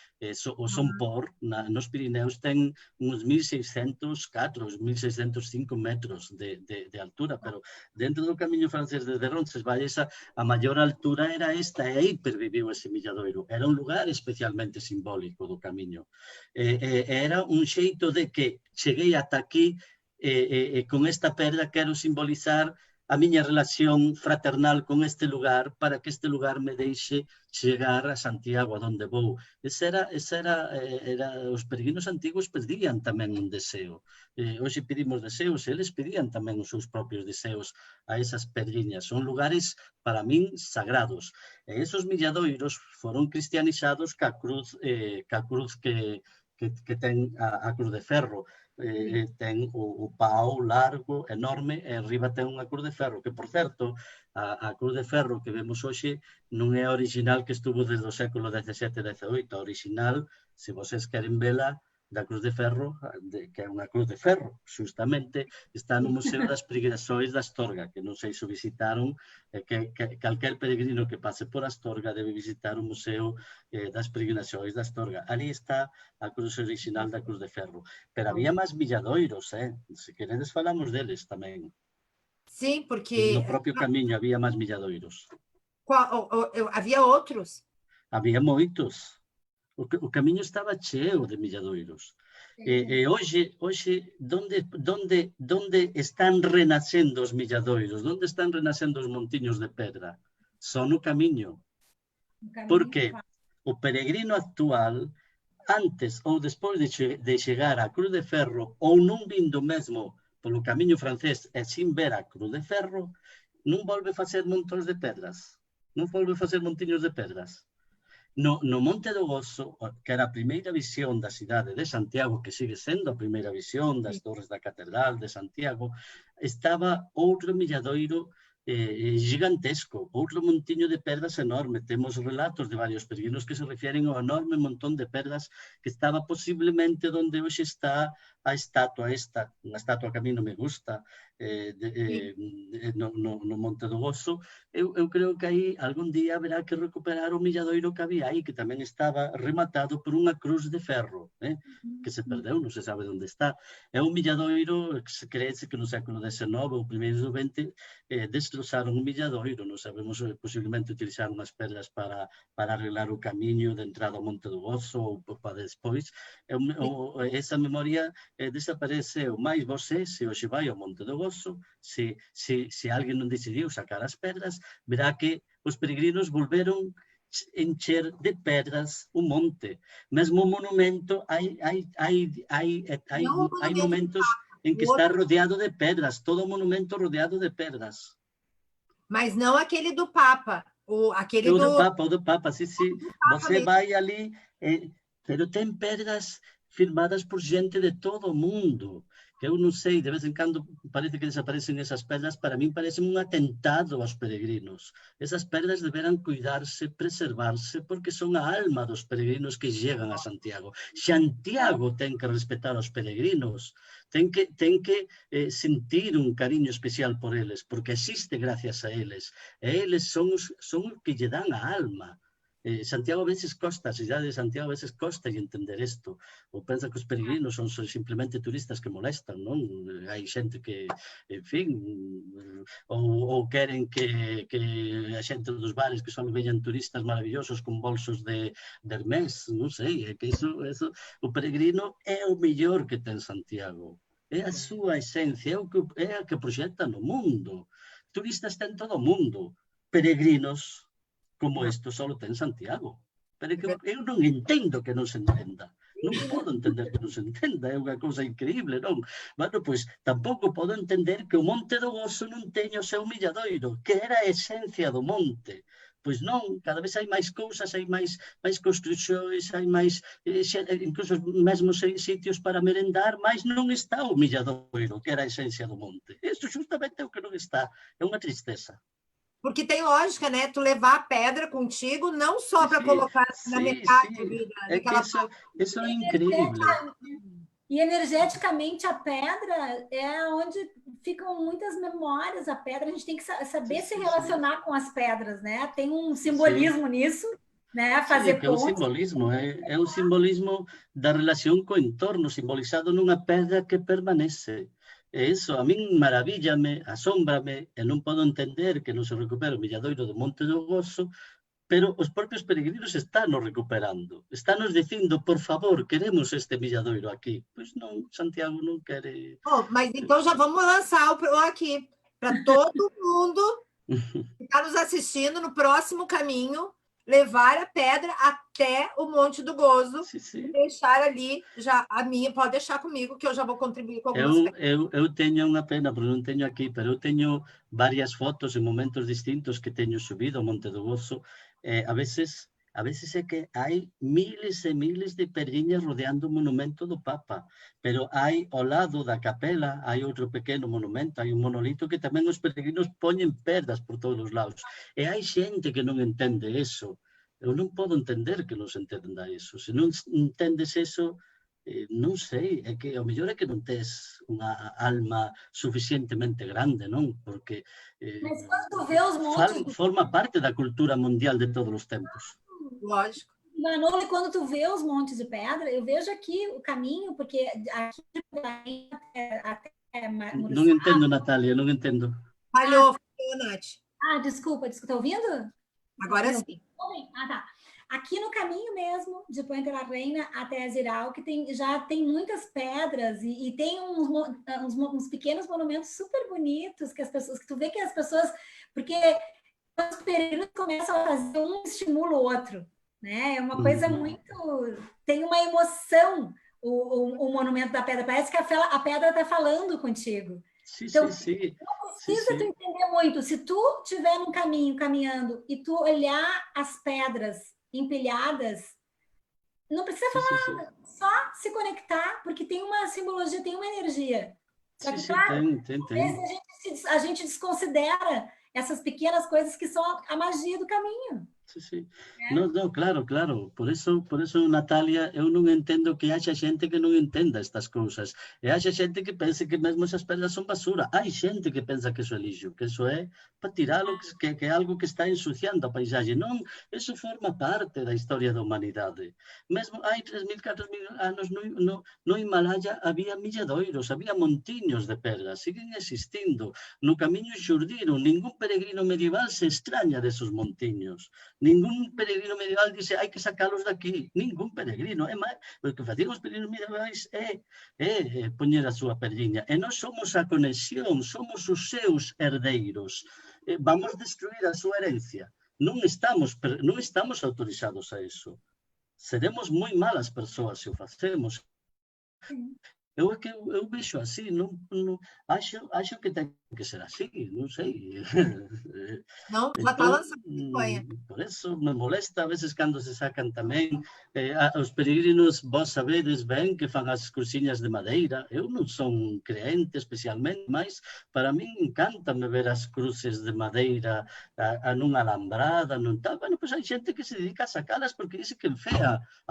O Sompor, nos Pirineos, ten uns 1604, 1605 metros de altura, pero dentro do Camiño francés desde Roncesvalles a maior altura era esta, e aí perviviu ese milladoiro. Era un lugar especialmente simbólico do Camiño. Era un xeito de que cheguei ata aquí con esta pedra, quero simbolizar a miña relación fraternal con este lugar para que este lugar me deixe chegar a Santiago, a donde vou. Os peregrinos antigos pedían tamén un deseo. Hoxe pedimos deseos, eles pedían tamén os seus propios deseos a esas pedriñas. Son lugares, para min, sagrados. E esos milladoiros foron cristianizados ca cruz que ten a cruz de ferro. Ten o pau largo, enorme, e arriba ten unha cruz de ferro, que, por certo, a cruz de ferro que vemos hoxe non é a original que estuvo desde o século XVII e XVIII. A original, se vocês queren vela, da cruz de ferro, que é unha cruz de ferro, justamente, está no Museo das Peregrinações da Astorga, que non sei se o visitaron, que calquer peregrino que pase por Astorga debe visitar o Museo das Peregrinações da Astorga. Ali está a cruz original da cruz de ferro. Pero había máis milladoiros, se queredes falamos deles tamén. Sim, porque... No propio camiño había máis milladoiros. Havia outros? Había moitos. O camiño estaba cheo de milladoiros. E hoxe, donde están renacendo os milladoiros? Donde están renacendo os montiños de pedra? Son no camiño. Porque o peregrino actual, antes ou despois de chegar á cruz de ferro, ou non vindo mesmo polo camiño francés e sin ver a cruz de ferro, non volve facer montóns de pedras. Non volve facer montiños de pedras. No Monte do Gozo, que era a primeira visión da cidade de Santiago, que sigue sendo a primeira visión das torres da Catedral de Santiago, estaba outro milladoiro gigantesco, outro montiño de pedras enorme. Temos relatos de varios peregrinos que se refieren ao enorme montón de pedras que estaba posiblemente onde hoxe está a estatua esta, unha estatua que a mí non me gusta, no Monte do Gozo. Eu creo que aí algún día haberá que recuperar o milladoiro que había aí, que tamén estaba rematado por unha cruz de ferro, que se perdeu, non se sabe onde está. É un milladoiro que se creese que no século XIX ou primeiros do XX destrozaron un milladoiro, non sabemos, posiblemente utilizaron as pedras para arreglar o camiño de entrada ao Monte do Gozo ou para despois. Esa memoria desapareceu. Mais você, se hoxe vai ao Monte do Gozo, se alguén non decidiu sacar as pedras, verá que os peregrinos volveron encher de pedras o monte. Mesmo o monumento, hai momentos en que está rodeado de pedras, todo o monumento rodeado de pedras. Mas não aquele do Papa. O do Papa, sim. Você vai ali, pero tem pedras firmadas por gente de todo o mundo, que eu non sei, de vez en cando parece que desaparecen esas pedras. Para mí parecen un atentado aos peregrinos. Esas pedras deberán cuidarse, preservarse, porque son a alma dos peregrinos que llegan a Santiago. Santiago ten que respetar aos peregrinos, ten que sentir un cariño especial por eles, porque existe gracias a eles. E eles son os que lle dan a alma. Santiago a veces costa, a cidade de Santiago a veces costa entender isto, ou pensa que os peregrinos son simplemente turistas que molestan, non? Hai xente que, en fin, ou queren que a xente dos bares que son veñan turistas maravillosos con bolsos de Hermès, non sei, é que iso, o peregrino é o mellor que ten Santiago, é a súa esencia, é a que proxecta no mundo. Turistas ten todo o mundo, peregrinos como isto só ten Santiago. Pero eu non entendo que non se entenda. Non podo entender que non se entenda. É unha cousa increíble, non? Bueno, pois tampouco podo entender que o Monte do Gozo non teña o seu milladoiro, que era a esencia do monte. Pois non, cada vez hai máis cousas, hai máis construccións, hai máis, incluso mesmo sitios para merendar, mas non está o milladoiro, que era a esencia do monte. Isto justamente é o que non está. É unha tristeza. Porque tem lógica, né? Tu levar a pedra contigo, não só para colocar na metade. Isso é incrível. E energeticamente a pedra é onde ficam muitas memórias. A pedra, a gente tem que saber se relacionar com as pedras, né? Tem um simbolismo nisso, né? Fazer pontos. É um simbolismo da relação com o entorno, simbolizado numa pedra que permanece. E iso a min maravíllame, asómbrame, e non podo entender que non se recupera o milladoiro do Monte do Gozo, pero os propios peregrinos están recuperando. Están nos dicindo, por favor, queremos este milladoiro aquí. Pois non, Santiago non quere... Mas então já vamos lançar o aqui. para todo mundo que está nos assistindo no próximo caminho, levar a pedra até o Monte do Gozo, Sim, sim. e deixar ali, já a minha, pode deixar comigo, que eu já vou contribuir com algumas pedras. Eu teño unha pena, porque non teño aquí, pero eu teño varias fotos en momentos distintos que teño subido ao Monte do Gozo. A veces é que hai miles e miles de perdiñas rodeando o monumento do Papa, pero hai ao lado da capela, hai outro pequeno monumento, hai un monolito que tamén os peregrinos poñen pedras por todos os lados. E hai xente que non entende eso. Eu non podo entender que non se entenda eso. Se non entendes eso, non sei, é que o mellor é que non tes unha alma suficientemente grande, non? Porque Mas quando tu vê os montes... forma parte da cultura mundial de todos os tempos. Lógico. Manolo, quando tu vê os montes de pedra, eu vejo aqui o caminho, porque aqui até Non entendo, Natália, non entendo. Falhou, Nath. Desculpa, tá ouvindo? Agora sim. Tá. Aqui no caminho mesmo, de Puente la Reina até Aziral, que já tem muitas pedras e tem uns pequenos monumentos super bonitos que tu vê que as pessoas, porque os peregrinos começam a fazer um estimula o outro, né? É uma coisa muito, tem uma emoção o monumento da pedra, parece que a pedra está falando contigo. Sim, então, sim. Não precisa tu entender muito. Se tu estiver num caminho caminhando e tu olhar as pedras empilhadas, não precisa falar nada, só se conectar, porque tem uma simbologia, tem uma energia. Só que, claro, às vezes a gente desconsidera essas pequenas coisas que são a magia do caminho. Sí. Non, claro. Por eso, Natalia, eu non entendo que haxa xente que non entenda estas cousas. E haxa xente que pense que mesmo esas pedras son basura. Hai xente que pensa que eso é lixo, que eso é para tiralo, que é algo que está ensuciando a paisaxe. Non, eso forma parte da historia da humanidade. Mesmo hai 3.000, 4.000 anos no Himalaya había milladoiros, había montiños de pedras, siguen existindo. No camiño xurdiron, ningún peregrino medieval se extraña desos montiños. Ningún peregrino medieval dice hai que sacalos daqui, ningún peregrino, é máis, o que facían os peregrinos medievais é poñer a súa perdiña, e nós somos a conexión, somos os seus herdeiros, vamos destruir a súa herencia, non estamos autorizados a eso, seremos moi malas persoas se o facemos. Eu vexo así, acho que ten que ser así, non sei. Non, já está lançando campanha. Por eso me molesta a veces cando se sacan tamén os peregrinos, vos sabedes ben que fan as cruciñas de madeira. Eu non son creente especialmente, mas para min encántame ver as cruces de madeira nunha alambrada, non tal. Bueno, pois hai xente que se dedica a sacalas porque dice que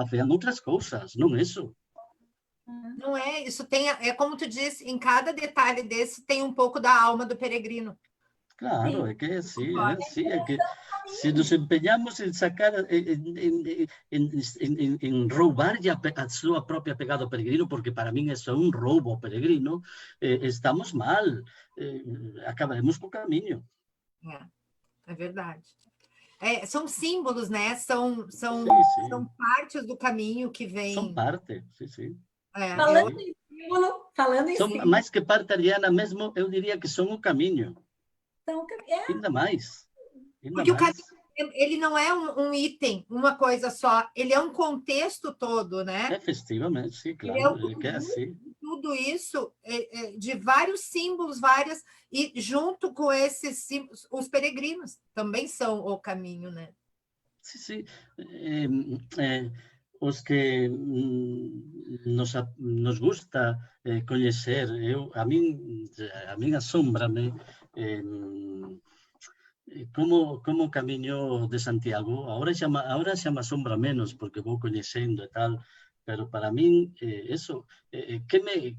afean outras cousas, non eso. Não é, isso tem, é como tu disse, em cada detalhe desse tem um pouco da alma do peregrino. Claro, é que é assim, é que se nos empeñamos en sacar, en roubar a súa propia pegada ao peregrino, porque para min é só un roubo ao peregrino, estamos mal, acabaremos co camiño. É verdade. São símbolos, né? São partes do caminho que vêm. São parte, sim. Falando em símbolo. Mais que parte, Ariana, mesmo eu diria que são o caminho. Ainda mais. Porque o caminho, ele não é um item, uma coisa só, ele é um contexto todo, né? Efetivamente, sim, claro. Que é assim. Tudo isso de vários símbolos, e junto com esses símbolos, os peregrinos também são o caminho, né? Sim. Os que nos gusta coñecer, a min asómbrame como o camiño de Santiago, ahora xa me asombra menos porque vou coñecendo e tal, pero para min,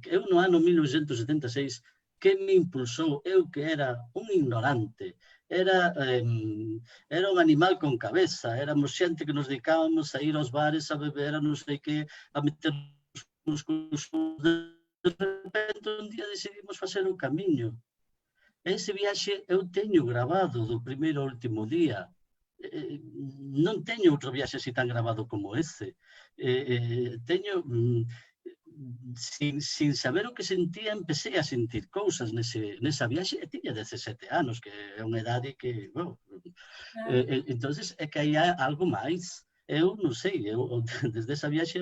eu no ano 1976, que me impulsou, eu que era un ignorante, era un animal con cabeza, éramos xente que nos dedicábamos a ir aos bares, a beber, a non sei que, a meternos de repente un día decidimos facer un camiño. Ese viaxe eu teño grabado do primeiro ao último día. Non teño outro viaxe así tan grabado como ese. sin saber o que sentía, empecé a sentir cousas nesa viaxe, e tiña 17 anos, que é unha idade que, bueno, entonces é que hai algo máis. Eu non sei, desde esa viaxe,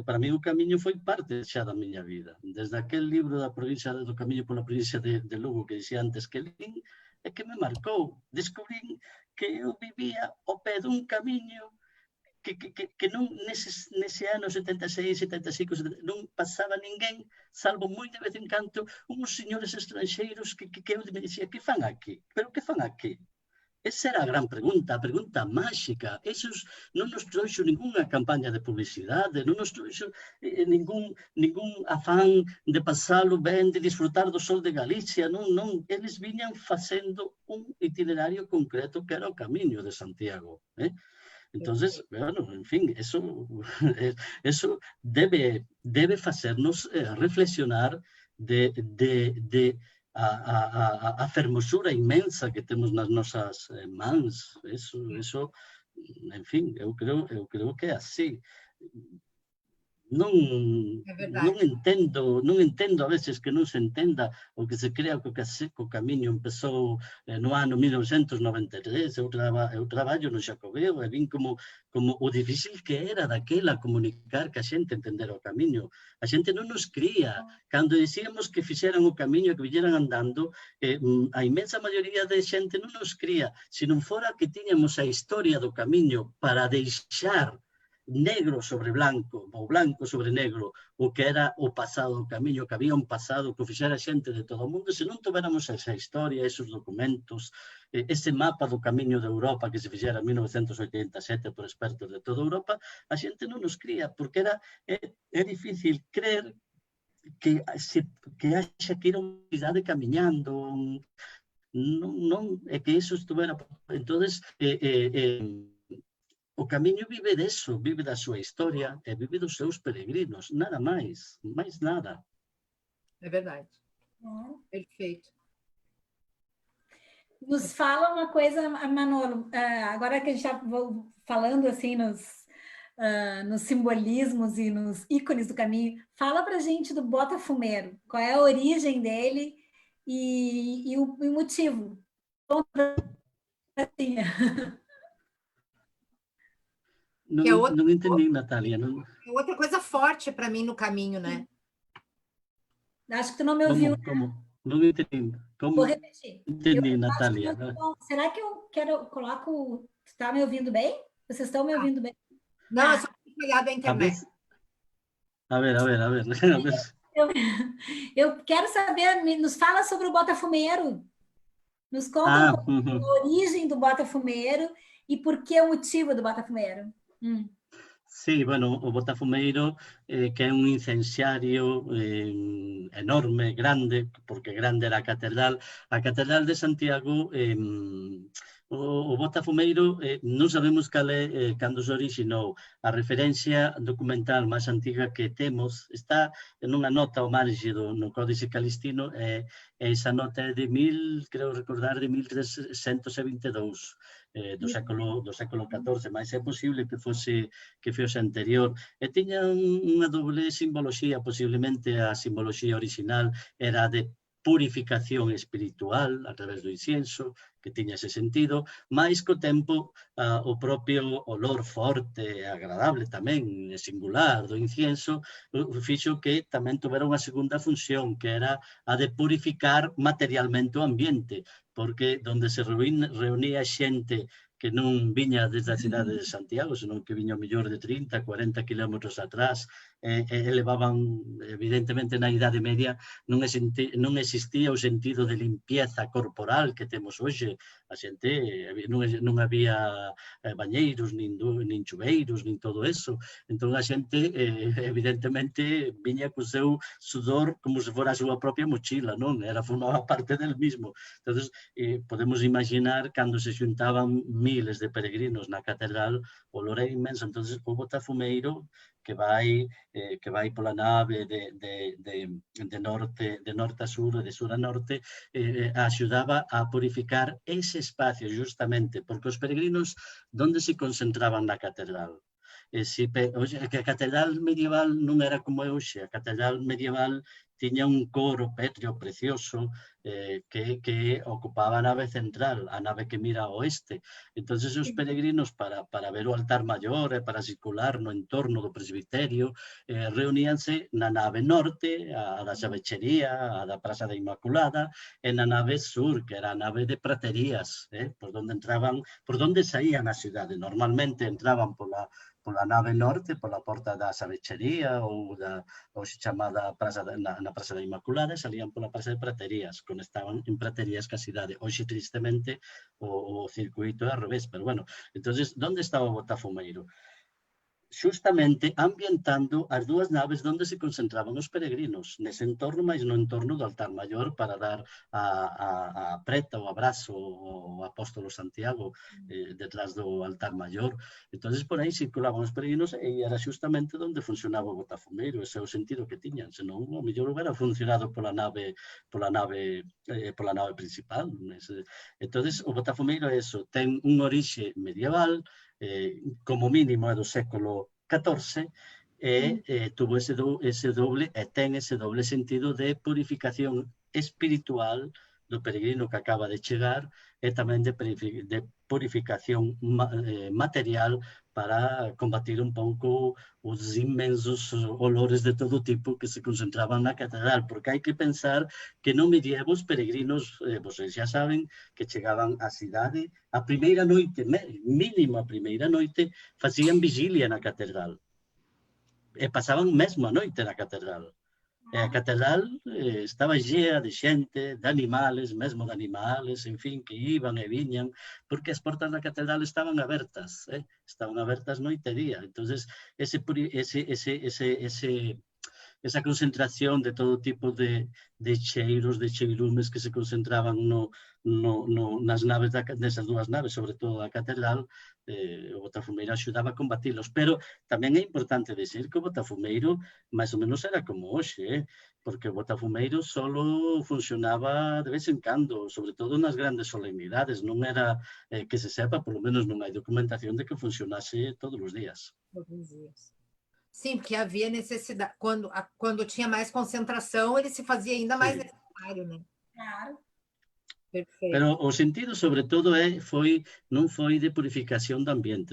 para mí o camiño foi parte xa da miña vida. Desde aquel libro da provincia do camiño pola provincia de Lugo que dixía antes que lín, é que me marcou. Descubrín que eu vivía ao pé dun camiño que non nese ano 76, 75, non pasaba ninguén, salvo moi de vez en cando, uns señores estranxeiros que eu me dicía, que fan aquí? Pero que fan aquí? Esa era a gran pregunta, a pregunta máxica. Esos non nos trouxo ninguna campaña de publicidade, non nos trouxo ningún afán de pasalo ben, de disfrutar do sol de Galicia, non. Eles viñan facendo un itinerario concreto que era o Camiño de Santiago, Entonces, bueno, en fin, eso debe facernos reflexionar de a fermosura inmensa que temos nas nosas mans. Eso, en fin, eu creo que é así. Non entendo a veces que non se entenda o que se crea que o Camiño empezou no ano 1993. Eu traballo no Xacobeo e vin como o difícil que era daquela comunicar que a xente entendera o Camiño. A xente non nos cría. Cando dicíamos que fixeran o Camiño e que villeran andando, a inmensa maioría de xente non nos cría. Se non fora que tiñamos a historia do Camiño para deixar negro sobre blanco, ou blanco sobre negro, o que era o pasado do Camiño, que había un pasado que o fixera xente de todo o mundo. Se non tuveramos esa historia, esos documentos, ese mapa do Camiño de Europa que se fixera en 1987 por expertos de toda Europa, a xente non nos cría, porque é difícil creer que haxa que ir a unha cidade camiñando, non é que iso estuvera. Entonces, o Camiño vive deso, vive da súa historia e vive dos seus peregrinos, nada máis nada. É verdade. Perfeito. Nos fala uma coisa, Manolo, agora que a gente está falando assim nos simbolismos e nos ícones do Caminho, fala para a gente do Botafumeiro, qual é a origem dele e o motivo. Não entendi, Natália. Outra coisa forte para mim no Caminho, né? Acho que tu não me ouviu. Como? Não entendi. Vou repetir. Entendi, Natália. Será que eu coloco... Tu está me ouvindo bem? Vocês estão me ouvindo bem? Não, eu só fui ligado à internet. A ver. Eu quero saber, nos fala sobre o Botafumeiro. Nos conta a origem do Botafumeiro e por que o motivo do Botafumeiro. Sí, bueno, o Botafumeiro, que é un incensario enorme, grande, porque grande era a catedral de Santiago. O Botafumeiro non sabemos cando se orixinou. A referencia documental máis antiga que temos está nunha nota ao marxe no Códice Calistino, e esa nota é de creo recordar, de 1322, do século XIV, mas é posible que fose anterior. E tiña unha doble simboloxía, posiblemente a simboloxía original era de purificación espiritual a través do incienso, que tiña ese sentido, mais co tempo o propio olor forte e agradable tamén, singular do incienso, fixo que tamén tuvera unha segunda función, que era a de purificar materialmente o ambiente, porque donde se reunía xente que non viña desde a cidade de Santiago, senón que viña ao mellor de 30, 40 kilómetros atrás, e levaban, evidentemente, na Idade Media non existía o sentido de limpieza corporal que temos hoxe. A xente non había bañeiros, nin chuveiros, nin todo eso. Entón a xente, evidentemente, viña co seu sudor como se fora a súa propia mochila, non? Formaba parte del mismo. Entonces, podemos imaginar cando se xuntaban miles de peregrinos na catedral, o olor é inmenso. Entonces, o Botafumeiro, que vai pola nave de norte a sur e de sur a norte, axudaba a purificar ese espacio, justamente, porque os peregrinos, onde se concentraban na catedral? Hoxe, que a catedral medieval non era como é hoxe. A catedral medieval tiña un coro pétreo precioso que ocupaba a nave central, a nave que mira ao oeste. Entón, os peregrinos para ver o altar maior e para circular no entorno do presbiterio reuníanse na nave norte, a da Xavechería, a da Praza da Inmaculada, e na nave sur, que era a nave de praterías, por donde saían a cidade. Normalmente entraban pola nave norte, pola porta da Xavechería ou se chamada na Praza da Inmaculada, e salían pola Praza de Praterías, conectaban en praterías ca cidade. Hoxe, tristemente, o circuito é ao revés, pero bueno. Entón, onde estaba o Botafumeiro? Justamente ambientando as dúas naves onde se concentraban os peregrinos, nese entorno, mas no entorno do altar maior, para dar a preta, o abrazo ao apóstolo Santiago detrás do altar maior. Entón, por aí circulaban os peregrinos e era justamente onde funcionaba o Botafumeiro. Ese é o sentido que tiñan, senón o mellor hubiera funcionado pola nave principal. Entón, o Botafumeiro é eso, ten un orixe medieval, como mínimo é do século XIV, e tuvo ese doble, e ten ese doble sentido de purificación espiritual do peregrino que acaba de chegar, e tamén de purificación material para combatir un pouco os inmensos olores de todo tipo que se concentraban na catedral, porque hai que pensar que no medievo os peregrinos, vocês xa saben, que chegaban á cidade, a primeira noite, mínimo a primeira noite, facían vigilia na catedral, e pasaban mesmo a noite na catedral. E a catedral estaba chea de xente, de animales, mesmo de animales, en fin, que iban e viñan, porque as portas da catedral estaban abertas noite e día. Entón, esa concentración de todo tipo de cheiros, de cheirumes que se concentraban nas naves, nesas dúas naves, sobre todo a catedral, o Botafumeiro axudaba a combatilos. Pero tamén é importante dizer que o Botafumeiro máis ou menos era como hoxe, porque o Botafumeiro solo funcionaba de vez en cando, sobre todo nas grandes solemnidades. Non era que se sepa, polo menos non hai documentación de que funcionase todos os días. Todos os dias. Sim, porque havia necessidade. Quando tinha mais concentração, ele se fazia ainda mais necessário, né? Claro. Perfeito. Pero o sentido, sobre todo, non foi de purificación do ambiente,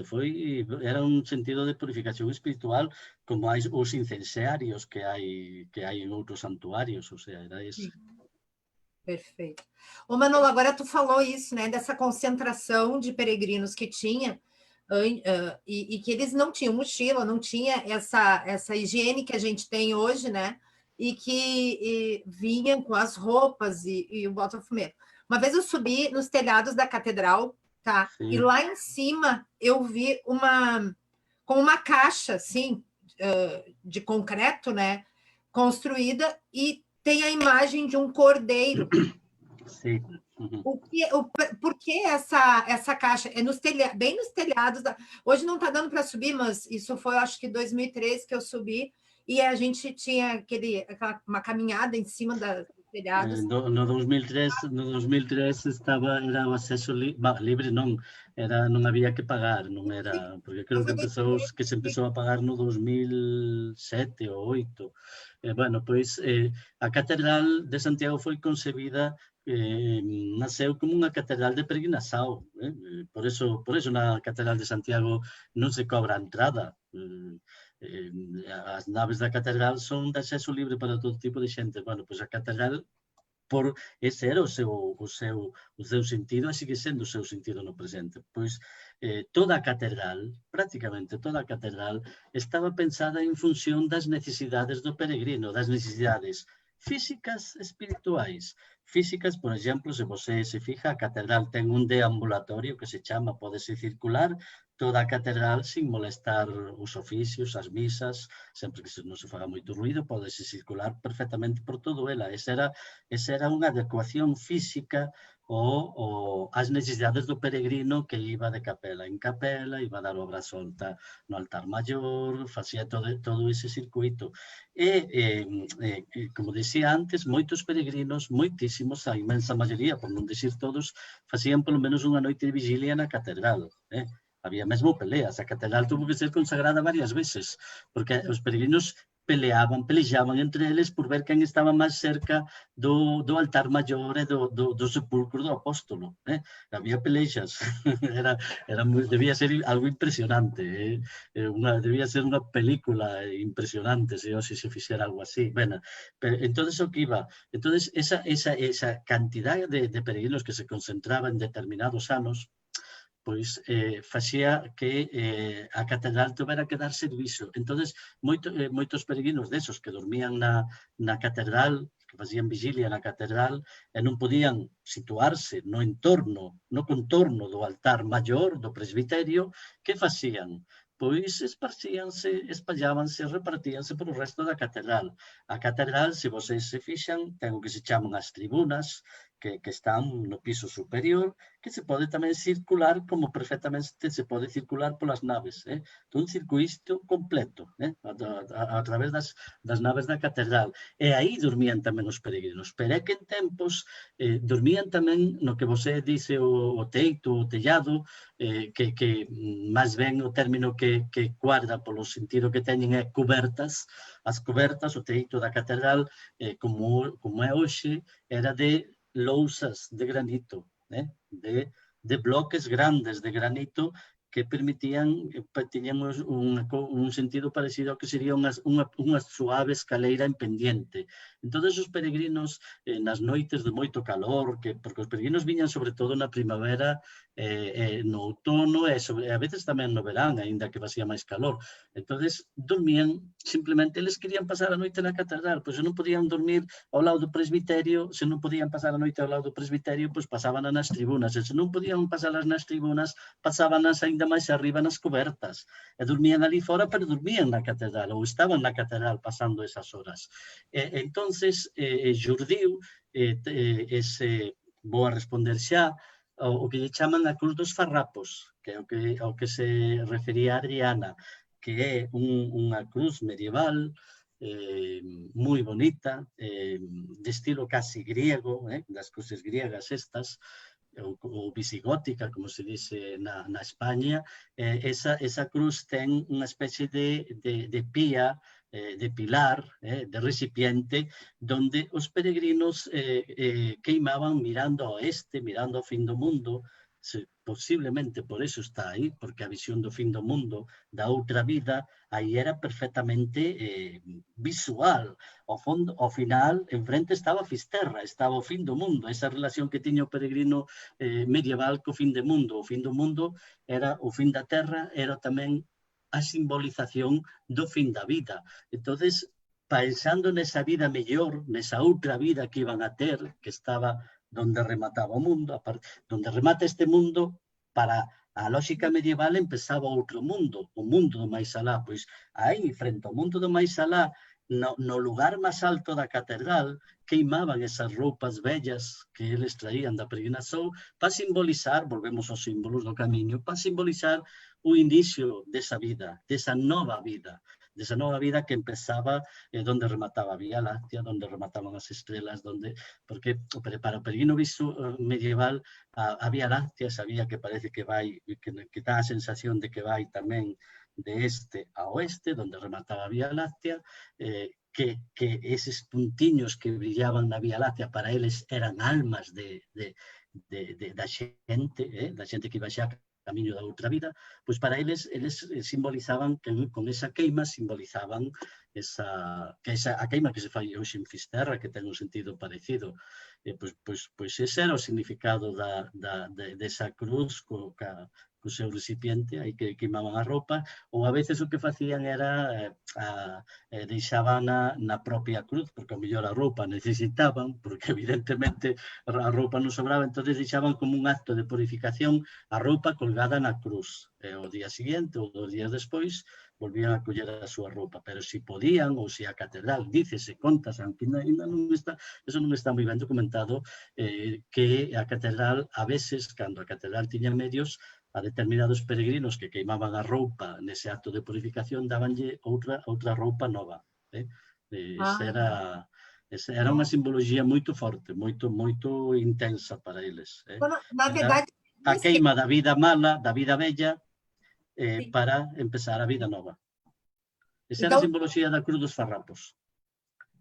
era un sentido de purificación espiritual, como hai os incensiarios que hai en outros santuarios, ou sea, era esse. Perfeito. Ô, Manolo, agora tu falou isso, né, dessa concentração de peregrinos que tinha, e que eles não tinham mochila, não tinha essa higiene que a gente tem hoje, né, e que vinham com as roupas e o Botafumeiro. Uma vez eu subi nos telhados da catedral, tá? Sim. E lá em cima eu vi com uma caixa, assim, de concreto, né? Construída, e tem a imagem de um cordeiro. Sim. Uhum. Por que essa caixa? É bem nos telhados. Hoje não está dando para subir, mas isso foi, acho que, 2013 que eu subi, e a gente tinha uma caminhada em cima dos telhados. No 2013 era o acesso livre, non había que pagar, non era, porque creo que se empezou a pagar no 2007 ou 2008. Bueno, pois a Catedral de Santiago foi concebida, nasceu como unha catedral de peregrinação, por eso na Catedral de Santiago non se cobra a entrada. As naves da catedral son de acceso libre para todo tipo de xente. Bueno, pois a catedral, ese era o seu sentido, e sigue sendo o seu sentido no presente. Pois toda a catedral, prácticamente toda a catedral, estaba pensada en función das necesidades do peregrino, das necesidades físicas e espirituais. Físicas, por exemplo, se você se fija, a catedral ten un deambulatorio que se chama, pódese circular toda a catedral sin molestar os oficios, as misas, sempre que non se faga moito ruido, pódese circular perfectamente por todo ela. Esa era unha adecuación física ás necesidades do peregrino que iba de capela en capela, iba a dar o abrazo no altar maior, facía todo ese circuito. E, como dicía antes, moitos peregrinos, moitísimos, a inmensa maioría, por non dicir todos, facían polo menos unha noite de vigilia na catedral. había mesmo peleas. A catedral tuvo que ser consagrada varias veces, porque os peregrinos peleaban entre eles por ver quen estaba máis cerca do altar maior e do sepulcro do apóstolo. Había pelexas, debía ser algo impresionante, debía ser unha película impresionante se hoxe se fixera algo así. Bueno, entonces o que iba, entonces esa cantidad de peregrinos que se concentraba en determinados anos, pois facía que a catedral tivera que dar servizo. Entonces, moitos peregrinos desos que dormían na catedral, que facían vigilia na catedral, e non podían situarse no contorno do altar maior, do presbiterio, que facían? Pois espallábanse, repartíanse por o resto da catedral. A catedral, se vocês se fixan, ten o que se chaman as tribunas, que están no piso superior, que se pode tamén circular como perfectamente se pode circular polas naves. Un circuito completo a través das naves da catedral. E aí dormían tamén os peregrinos. Pero é que en tempos dormían tamén no que você dice o teito, o tellado, que máis ben o término que guarda polo sentido que teñen é cubertas. As cubertas, o teito da catedral, como é hoxe, era de lousas de granito, de bloques grandes de granito que permitían, tiñamos un sentido parecido ao que sería unha suave escaleira en pendiente. Entón, os peregrinos, nas noites de moito calor, porque os peregrinos viñan sobre todo na primavera, no outono, e a veces tamén no verán, aínda que facía máis calor. Entón, dormían, simplemente, eles querían pasar a noite na catedral, pois se non podían dormir ao lado do presbiterio, se non podían pasar a noite ao lado do presbiterio, pois pasaban nas tribunas, e se non podían pasalas nas tribunas, pasaban aínda máis arriba nas cobertas, e dormían ali fora, pero dormían na catedral, ou estaban na catedral pasando esas horas. Entonces, xurdiu, vou a responder xa, o que lle chaman a Cruz dos Farrapos, que é ao que se refería a Adriana, que é unha cruz medieval, moi bonita, de estilo casi griego, das cruces griegas estas, ou visigótica, como se dice na España. Esa cruz ten unha especie de pía, de pilar, de recipiente, donde os peregrinos queimaban mirando ao oeste, mirando ao fin do mundo. Posiblemente por eso está aí, porque a visión do fin do mundo, da outra vida, aí era perfectamente visual. Ao final, enfrente estaba Fisterra, estaba o fin do mundo, esa relación que tiña o peregrino medieval co fin do mundo. O fin do mundo era o fin da terra, era tamén a simbolización do fin da vida. Entonces, pensando nesa vida mellor, nesa outra vida que iban a ter, que estaba donde remataba o mundo, donde remata este mundo, para a lógica medieval empezaba outro mundo, o mundo do máis alá. Pois aí, frente ao mundo do máis alá, no lugar máis alto da catedral, queimaban esas roupas vellas que eles traían da peregrinación para simbolizar, volvemos aos símbolos do camiño, para simbolizar o inicio desa vida, desa nova vida que empezaba donde remataba a Vía Láctea, donde remataban as estrelas, porque para o peregrino medieval a Vía Láctea sabía que parece que vai, que dá a sensación de que vai tamén de este a oeste, donde remataba a Vía Láctea, que eses puntiños que brillaban na Vía Láctea para eles eran almas da xente que iba xa camiño da outra vida, pois para eles simbolizaban, con esa queima simbolizaban a queima que se fai hoxe en Fisterra, que ten un sentido parecido. Pois ese era o significado desa cruz co seu recipiente, aí que queimaban a roupa, ou a veces o que facían era deixaban na propia cruz, porque ao mellor a roupa necesitaban, porque evidentemente a roupa non sobraba, entón deixaban como un acto de purificación a roupa colgada na cruz. O día seguinte ou 2 días despois volvían a coller a súa roupa, pero se podían, ou se a catedral, dícese, contas, aunque eso non está moi ben documentado, que a catedral, a veces, cando a catedral tiña medios, a determinados peregrinos que queimaban a roupa nese acto de purificación, dabanlle outra roupa nova. Esa era unha simboloxía moito forte, moito intensa para eles. Na verdade, a queima da vida mala, da vida bella, para empezar a vida nova. Esa era a Então, simboloxía da Cruz dos Farrapos,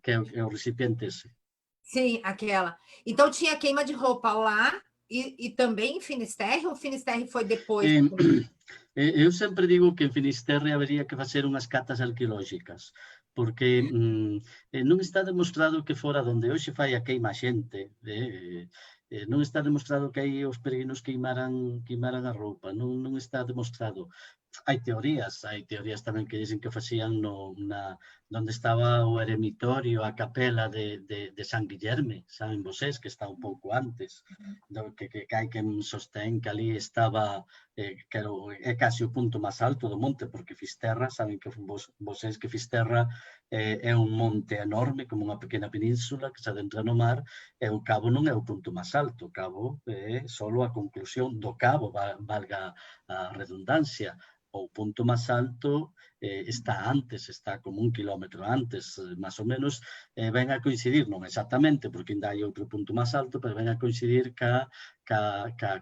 que é o recipiente ese. sim, aquela. Então, tinha queima de roupa lá e também em Finisterre, ou Finisterre foi depois? Eu sempre digo que en Finisterre habería que facer unhas catas arqueolóxicas, porque non está demostrado que fora donde hoxe fai a queima a xente, non está demostrado que aí os peregrinos queimaran a roupa, non está demostrado. Hai teorías tamén que dicen que facían donde estaba o eremitorio, a capela de San Guillerme, saben vocês, que está un pouco antes, que hai quen sostén que ali estaba, que é casi o punto máis alto do monte, porque Fisterra, saben que vocês que Fisterra é un monte enorme, como unha pequena península que se adentra no mar, e o cabo non é o punto máis alto, o cabo é só a conclusión do cabo, valga a redundancia. O punto máis alto está antes, está como 1 kilómetro antes, máis ou menos, ven a coincidir, non exactamente, porque ainda hai outro punto máis alto, pero ven a coincidir ca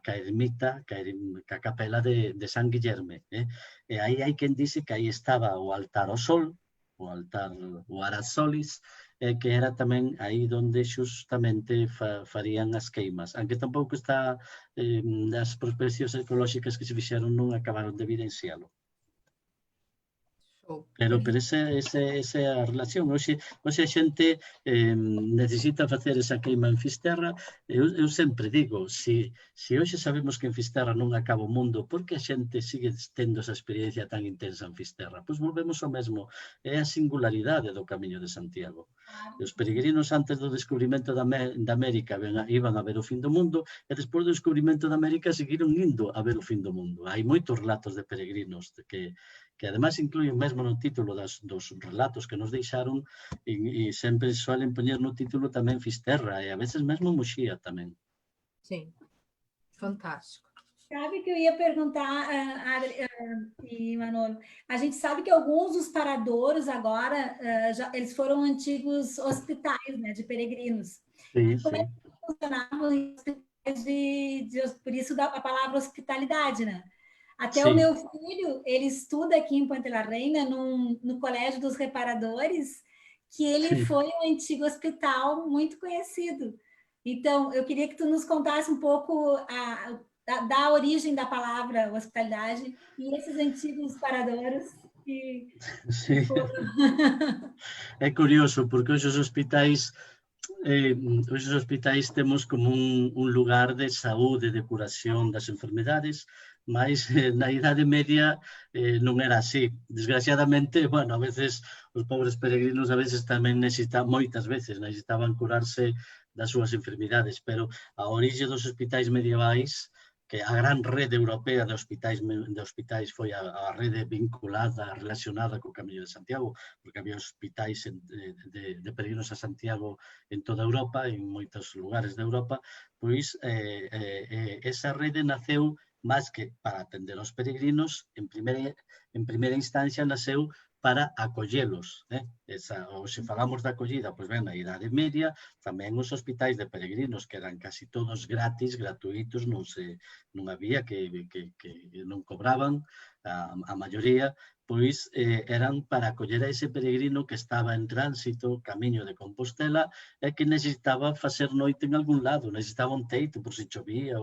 ermita, ca capela de San Guillerme. E aí hai quen dice que aí estaba o altar ao sol, o altar, o Aras Solis, que era tamén aí onde xustamente farían as queimas. Aunque tampouco está, as prospeccións ecolóxicas que se fixeron non acabaron de evidencialo. Pero esa é a relación. Hoxe a xente necesita facer esa queima en Fisterra. Eu sempre digo, se hoxe sabemos que en Fisterra non acaba o mundo, por que a xente sigue tendo esa experiencia tan intensa en Fisterra? Pois volvemos ao mesmo. É a singularidade do Camiño de Santiago. Os peregrinos antes do descubrimento da América iban a ver o fin do mundo, e despois do descubrimento da América seguiron indo a ver o fin do mundo. Hai moitos relatos de peregrinos que además incluyen mesmo no título dos relatos que nos deixaron, e sempre suelen poñer no título tamén Fisterra, e a veces mesmo Muxía tamén. Sim, fantástico. Sabe que eu ia perguntar, e Manolo, a gente sabe que alguns dos paradouros agora, eles foram antigos hospitais, né, de peregrinos. Sim, Como é que funcionavam em hospitais por isso a palavra hospitalidade, né? Até o meu filho, ele estuda aqui em Puente la Reina, no Colégio dos Reparadores, que ele foi um antigo hospital muito conhecido. Então, eu queria que tu nos contasse um pouco da origem da palavra hospitalidade e esses antigos paradouros que foram... É curioso, porque hoxe os hospitais temos como un lugar de saúde, de curación das enfermedades, mas na Idade Media non era así. Desgraciadamente, bueno, a veces os pobres peregrinos a veces tamén moitas veces necesitaban curarse das súas enfermidades, pero a orixe dos hospitais medievais, que a gran rede europea de hospitais foi a rede vinculada, relacionada co Camiño de Santiago, porque había hospitais de peregrinos a Santiago en toda Europa, en moitos lugares de Europa, pois esa rede naceu máis que para atender aos peregrinos, en primeira instancia naceu para acollelos. Se falamos da acollida, pois ben, na Idade Media, tamén os hospitais de peregrinos, que eran casi todos gratis, gratuitos, non había que non cobraban, a maioría, pois eran para acoller a ese peregrino que estaba en tránsito, camiño de Compostela, e que necesitaba facer noite en algún lado, necesitaba un teito por se chovía.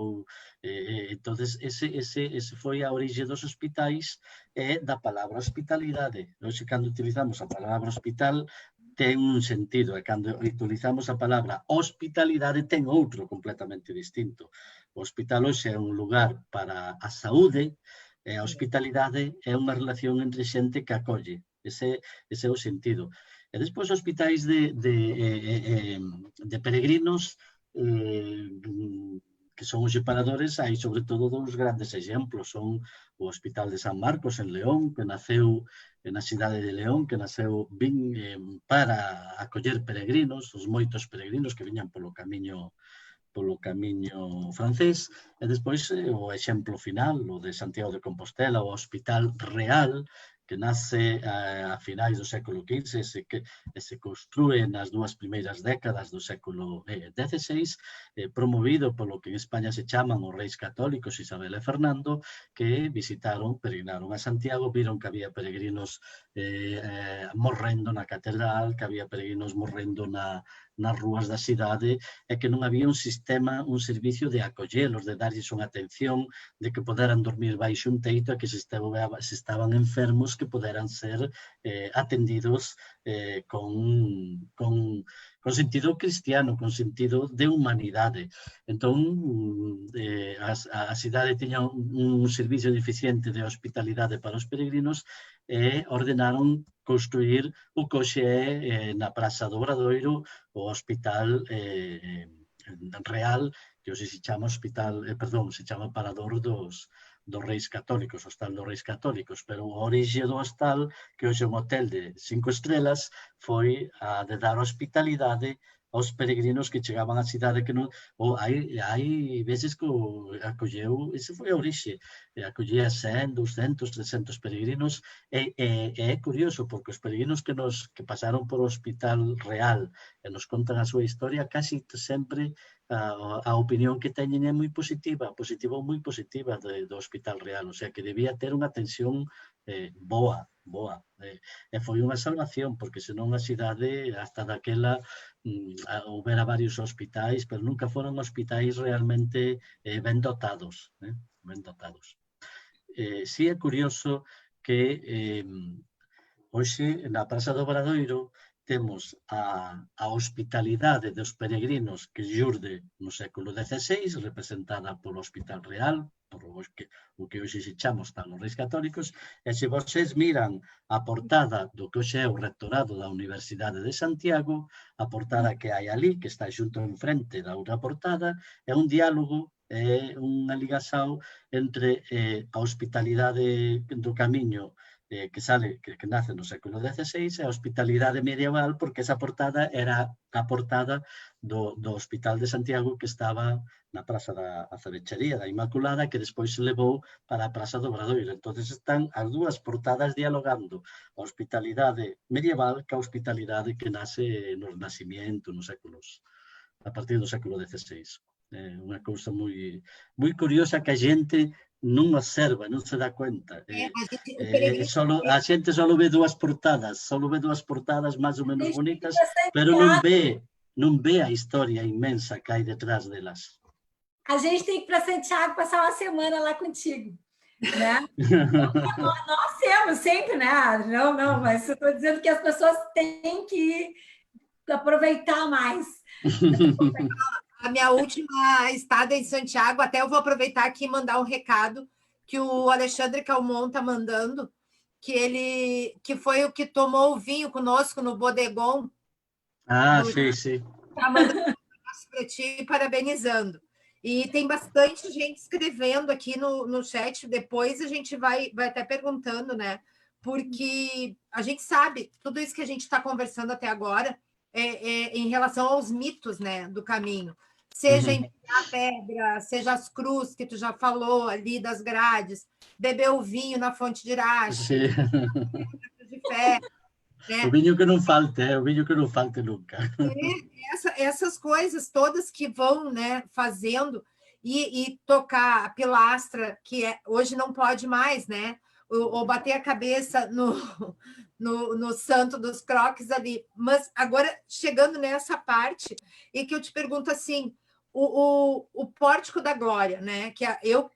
Entonces, ese foi a orixe dos hospitais e da palabra hospitalidade. Hoxe, cando utilizamos a palabra hospital, ten un sentido, e cando utilizamos a palabra hospitalidade ten outro completamente distinto. O hospital hoxe é un lugar para a saúde, e a hospitalidade é unha relación entre xente que acolle. Ese é o sentido. E despois hospitais de peregrinos, que son os separadores, hai sobre todo dous grandes exemplos. Son o Hospital de San Marcos en León, que naceu na cidade de León, que naceu para acoller peregrinos, os moitos peregrinos que viñan polo camiño francés, e despois o exemplo final, o de Santiago de Compostela, o Hospital Real, que nasce a finais do século XV e se construe nas dúas primeiras décadas do século XVI, promovido polo que en España se chaman os reis católicos Isabel e Fernando, que visitaron, peregrinaron a Santiago, viron que había peregrinos morrendo na catedral, que había peregrinos morrendo nas rúas da cidade, e que non había un sistema, un servicio de acollelos, de darlles unha atención, de que poderan dormir baixo un teito e que se estaban enfermos que poderan ser atendidos con sentido cristiano, con sentido de humanidade. Entón, a cidade tiña un servicio deficiente de hospitalidade para os peregrinos e ordenaron construir o que hoxe é na Praza do Obradoiro o Hospital Real, que hoxe se chama se chama Parador dos Reis Católicos, Hostal dos Reis Católicos, pero a orixe do hostal, que hoxe é un hotel de 5 estrelas, foi a de dar hospitalidade aos peregrinos que chegaban á cidade, que non, hai veces que acolleu, ese foi a orixe, acollía 100, 200, 300 peregrinos, e é curioso, porque os peregrinos que pasaron por o Hospital Real e nos contan a súa historia, casi sempre a opinión que teñen é moi positiva ou moi positiva do Hospital Real, o sea que debía ter unha atención boa, e foi unha salvación, porque senón a cidade hasta daquela houbera varios hospitais, pero nunca foron hospitais realmente ben dotados, ben dotados. Si é curioso que hoxe na Praza do Obradoiro temos a hospitalidade dos peregrinos que xurde no século XVI, representada polo Hospital Real, por o que hoxe se chama Hostal dos Reis Católicos, e se vocês miran a portada do que hoxe é o rectorado da Universidade de Santiago, a portada que hai ali, que está xunto en frente da outra portada, é un diálogo, é unha ligação entre a hospitalidade do Camiño que nace no século XVI, e a hospitalidade medieval, porque esa portada era a portada do Hospital de Santiago que estaba na Praza da Azavecharía da Inmaculada, que despois se levou para a Praza do Obradoiro. Entón, están as dúas portadas dialogando a hospitalidade medieval que a hospitalidade que nace no Renacimiento, a partir do século XVI. É unha cousa moi curiosa que a xente non observa, non se dá cuenta. A xente só ve dúas portadas, máis ou menos bonitas, pero non ve a historia inmensa que hai detrás delas. A gente tem que ir para Santiago passar uma semana lá contigo, né? Nós temos sempre, né? Não, mas eu estou dizendo que as pessoas têm que aproveitar mais. A minha última estada em Santiago, até eu vou aproveitar aqui e mandar um recado que o Alexandre Calmon está mandando, que foi o que tomou o vinho conosco no Bodegon. Sim. Está mandando um abraço para ti, parabenizando. E tem bastante gente escrevendo aqui no chat, depois a gente vai até perguntando, né? Porque a gente sabe, tudo isso que a gente está conversando até agora é em relação aos mitos, né, do caminho. Seja empilhar a pedra, seja as cruzes que tu já falou ali das grades, beber o vinho na fonte de Irache, de fé, né? O vinho que não falte nunca. Essas coisas todas que vão, né, fazendo e tocar a pilastra, que hoje não pode mais, né? Ou bater a cabeça no santo dos croques ali. Mas agora, chegando nessa parte, e que eu te pergunto assim, o Pórtico da Glória, né? Que eu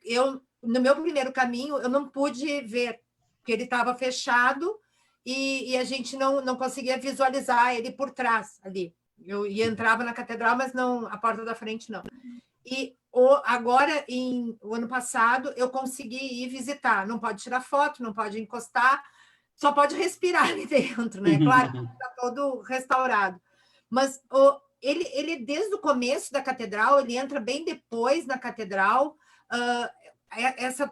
no meu primeiro caminho, eu não pude ver, porque ele estava fechado e a gente não conseguia visualizar ele por trás ali. Eu entrava na catedral, mas não, a porta da frente não. E agora, o ano passado, eu consegui ir visitar. Não pode tirar foto, não pode encostar, só pode respirar ali dentro, né? Claro que está todo restaurado. Mas ele, desde o começo da catedral, ele entra bem depois na catedral,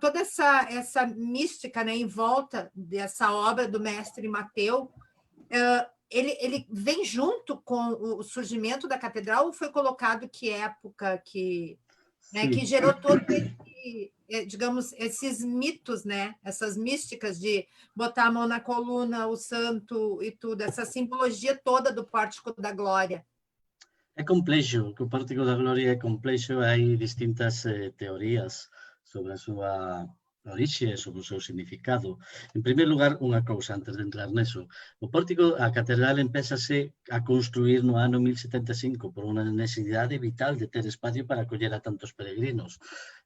toda essa mística, né, em volta dessa obra do mestre Mateu, ele vem junto com o surgimento da catedral, ou foi colocado que época que... né, que gerou todo esse, digamos, esses mitos, né, essas místicas de botar a mão na coluna, o santo e tudo, essa simbologia toda do Pórtico da Glória. É complexo, que o Pórtico da Gloria é complexo, hai distintas teorías sobre a súa orixe e sobre o seu significado. En primeiro lugar, unha cousa antes de entrar neso. O Pórtico, a catedral empezase a construir no ano 1075 por unha necesidade vital de ter espacio para acoller a tantos peregrinos.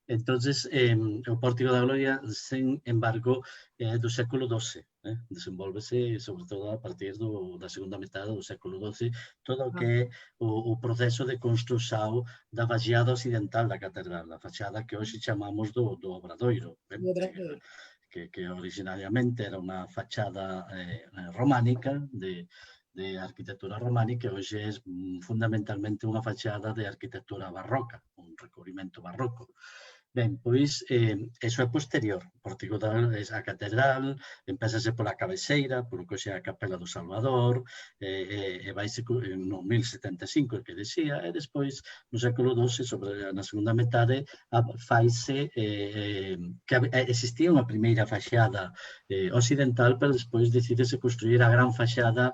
Entonces, o Pórtico da Gloria, sen embargo, é do século XII. Desenvolvese, sobre todo, a partir da segunda metade do século XII, todo o que é o proceso de construção da fachada occidental da catedral, a fachada que hoxe chamamos do Obradoiro, que originariamente era unha fachada románica, de arquitectura románica, e hoxe é fundamentalmente unha fachada de arquitectura barroca, un recubrimento barroco. Ben, pois, eso é posterior. O Pórtico da a catedral, empezase pola cabeceira, polo que é a Capela do Salvador, e vaise no 1075, que decía, e despois, no século XII, na segunda metade, faise que existía unha primeira fachada occidental, pero despois decidese construir a gran fachada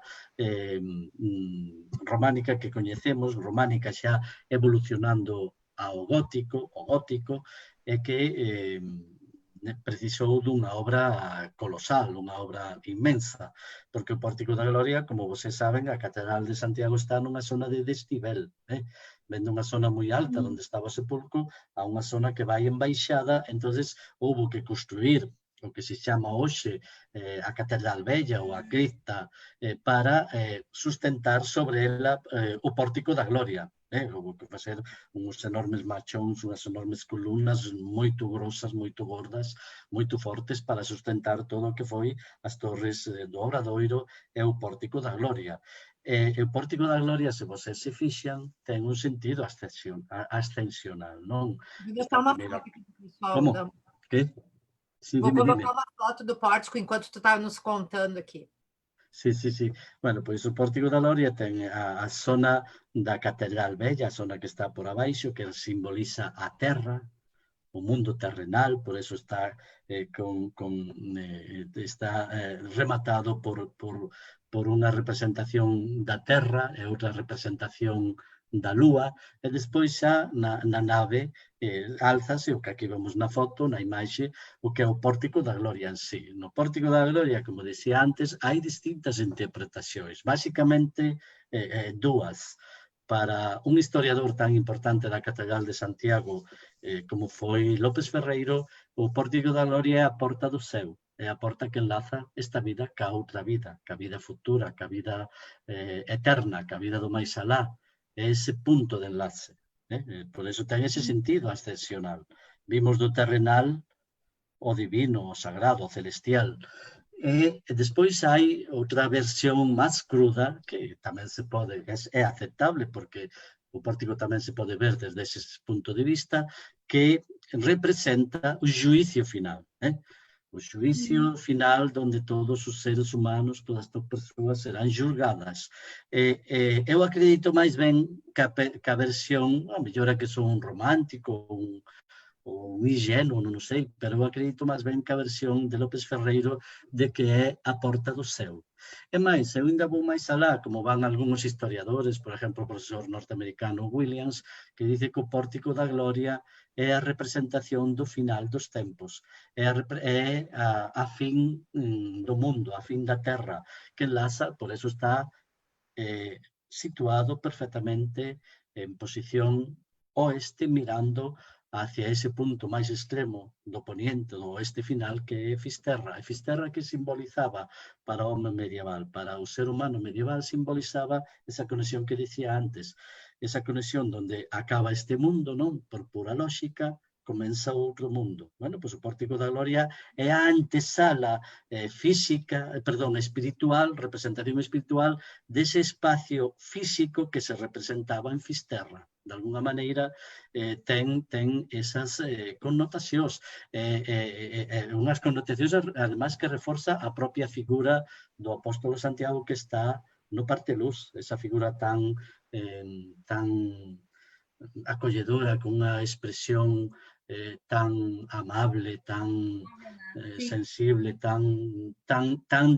románica que coñecemos, románica xa evolucionando ao gótico, é que precisou dunha obra colosal, unha obra inmensa, porque o Pórtico da Gloria, como vocês saben, a Catedral de Santiago está nunha zona de desnivel, vendo unha zona moi alta onde estaba o sepulcro a unha zona que vai en baixada, entonces houve que construir o que se chama hoxe a Catedral Vella ou a cripta para sustentar sobre ela o Pórtico da Gloria. Houve que facer uns enormes machóns, unhas enormes columnas moito grosas, moito gordas, moito fortes para sustentar todo o que foi as torres do Obradoiro e o Pórtico da Gloria. O Pórtico da Gloria, se vocês se fixan, ten un sentido ascensional, non? Vou botar uma foto aqui pro pessoal. Como? Que? Sí, Vou dime. colocar uma foto do pórtico enquanto tu estava nos contando aqui. Sí. Bueno, pois o Pórtico da Gloria ten a zona da Catedral Vella, a zona que está por abaixo, que simboliza a terra, o mundo terrenal, por eso está, está rematado por unha representación da terra e outra representación da lúa, e despois xa na nave álzase o que aquí vemos na foto, na imaxe, o que é o Pórtico da Gloria en sí. No Pórtico da Gloria, como decía antes, hai distintas interpretacións, basicamente dúas. Para un historiador tan importante da Catedral de Santiago como foi López Ferreiro, o Pórtico da Gloria é a porta do céu, é a porta que enlaza esta vida ca outra vida, ca vida futura, ca vida eterna, ca vida do máis alá, é ese punto de enlace. Por eso ten ese sentido ascensional. Vimos do terrenal o divino, o sagrado, o celestial. E despois hai outra versión máis cruda, que tamén se pode, é aceptable, porque o Pórtico tamén se pode ver desde ese punto de vista, que representa o xuicio final. O xuicio final onde todos os seres humanos, todas as persoas serán xulgadas. Eu acredito máis ben que a versión, a mellor é que son un romántico, ou un ingenuo, non sei, pero eu acredito máis ben que a versión de López Ferreiro de que é a porta do céu. E máis, eu ainda vou máis alá, como van algúns historiadores, por exemplo, o profesor norteamericano Williams, que dice que o Pórtico da Gloria é a representación do final dos tempos, é a fin do mundo, a fin da terra, que enlaza, por eso está situado perfectamente en posición oeste, mirando hacia ese punto máis extremo do poniente, do oeste final, que é Fisterra. E Fisterra que simbolizaba para o home medieval, para o ser humano medieval, simbolizaba esa conexión que dicía antes, esa conexión donde acaba este mundo, non? Por pura lógica, comeza outro mundo. Bueno, pois o Pórtico da Gloria é a antesala espiritual, representación espiritual dese espacio físico que se representaba en Fisterra. De alguna maneira, ten esas connotacións, unhas connotacións, además, que reforza a propia figura do apóstolo Santiago que está no Partelús, esa figura tan acolledora, con unha expresión tan amable, tan sensible, tan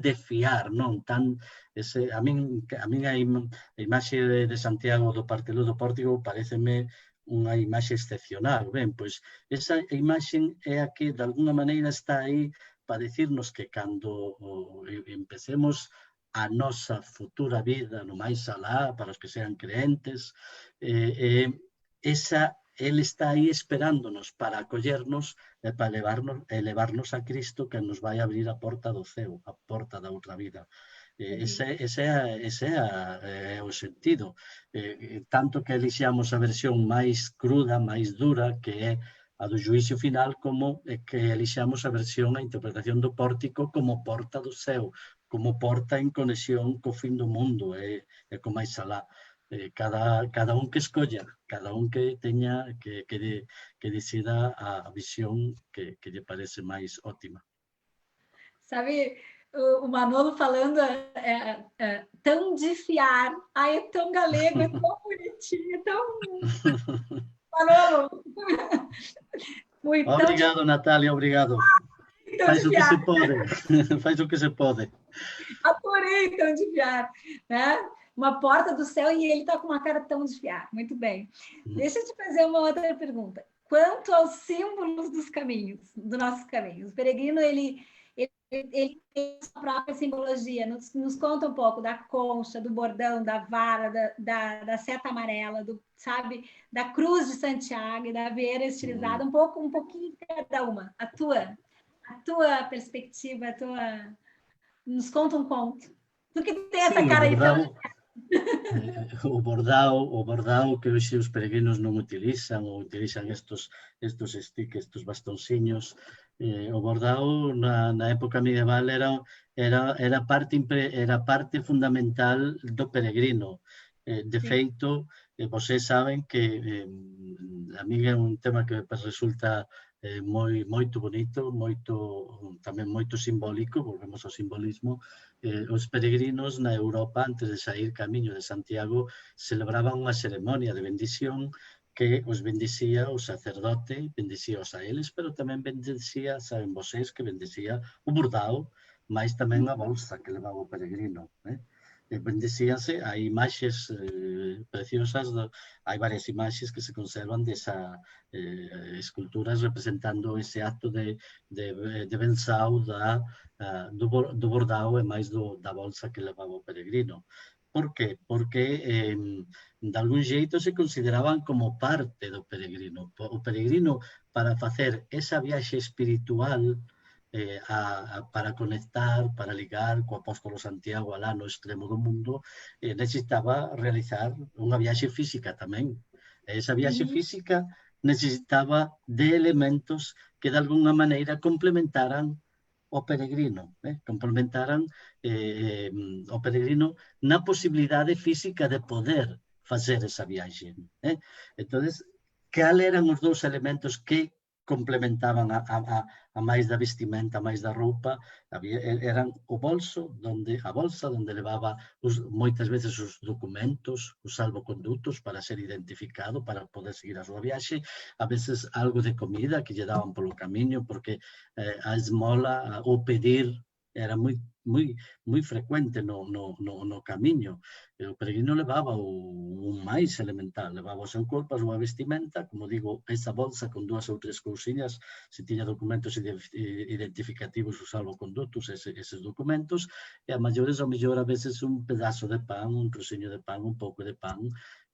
de fiar, non? A min a imaxe de Santiago do Parteló do Pórtico pareceme unha imaxe excepcional. Ben, pois esa imaxe é a que de alguna maneira está aí para dicirnos que cando empecemos a nosa futura vida no máis alá, para os que sean creentes, Ele está aí esperándonos para acollernos e para elevarnos a Cristo, que nos vai abrir a porta do céu, a porta da outra vida. Ese é o sentido. Tanto que elixamos a versión máis cruda, máis dura, que é a do juízo final, como que elixamos a versión, a interpretación do pórtico como porta do céu, como porta en conexión co fin do mundo e co máis alá. Cada un que escolla, cada un que teña, que decida a visión que lle parece máis ótima. Sabe, o Manolo falando tão de fiar, ai, é tão galego, é tão bonitinho, é tão... Manolo! Muito Obrigado, Natália, obrigado. Faz o que se pode, faz o que se pode. Adorei tão de fiar, né? Uma porta do céu e ele está com uma cara tão de fiar. Muito bem. Deixa eu te fazer uma outra pergunta. Quanto aos símbolos dos caminhos, do nossos caminhos, o peregrino, ele tem a própria simbologia. Nos conta um pouco da concha, do bordão, da vara, da seta amarela, sabe, da cruz de Santiago e da veira estilizada, um pouquinho de cada uma. A tua perspectiva, nos conta um conto. Tu que tem essa cara aí tão... O bordao que hoxe os peregrinos non utilizan, ou utilizan estos sticks, estos bastonciños. O bordao na época medieval era parte fundamental do peregrino. De feito, vocês saben que a mí é un tema que resulta moito bonito, tamén moito simbólico, volvemos ao simbolismo. Os peregrinos na Europa, antes de sair camiño de Santiago, celebraban unha ceremonia de bendición que os bendicía o sacerdote, bendicía os a eles, pero tamén bendicía, saben vocês, que bendicía o bordao, máis tamén a bolsa que levaba o peregrino. Bendicíanse, hai imaxes preciosas, hai varias imaxes que se conservan desa esculturas representando ese acto de benzao do bordao e máis da bolsa que levaba o peregrino. Por qué? Porque de algún xeito se consideraban como parte do peregrino. O peregrino, para facer esa viaxe espiritual, para conectar, para ligar co apóstolo Santiago alá no extremo do mundo, necesitaba realizar unha viaxe física tamén. Esa viaxe física necesitaba de elementos que de alguna maneira complementaran o peregrino, complementaran o peregrino na posibilidade física de poder facer esa viaxe. Entón, cal eran os dous elementos que complementaban a máis da vestimenta, a máis da roupa? Eran a bolsa onde levaba moitas veces os documentos, os salvocondutos para ser identificado, para poder seguir a súa viaxe, a veces algo de comida que lle daban polo camiño, porque a esmola, o pedir, era moi frecuente no camiño. O peregrino levaba o máis elemental, levaba o seu corpo, a súa vestimenta, como digo, esa bolsa con 2 ou 3 cousiñas, se tiña documentos identificativos, os salvocondutos, eses documentos, e a maiores, ao mellor, a veces un pedazo de pan, un trociño de pan, un pouco de pan,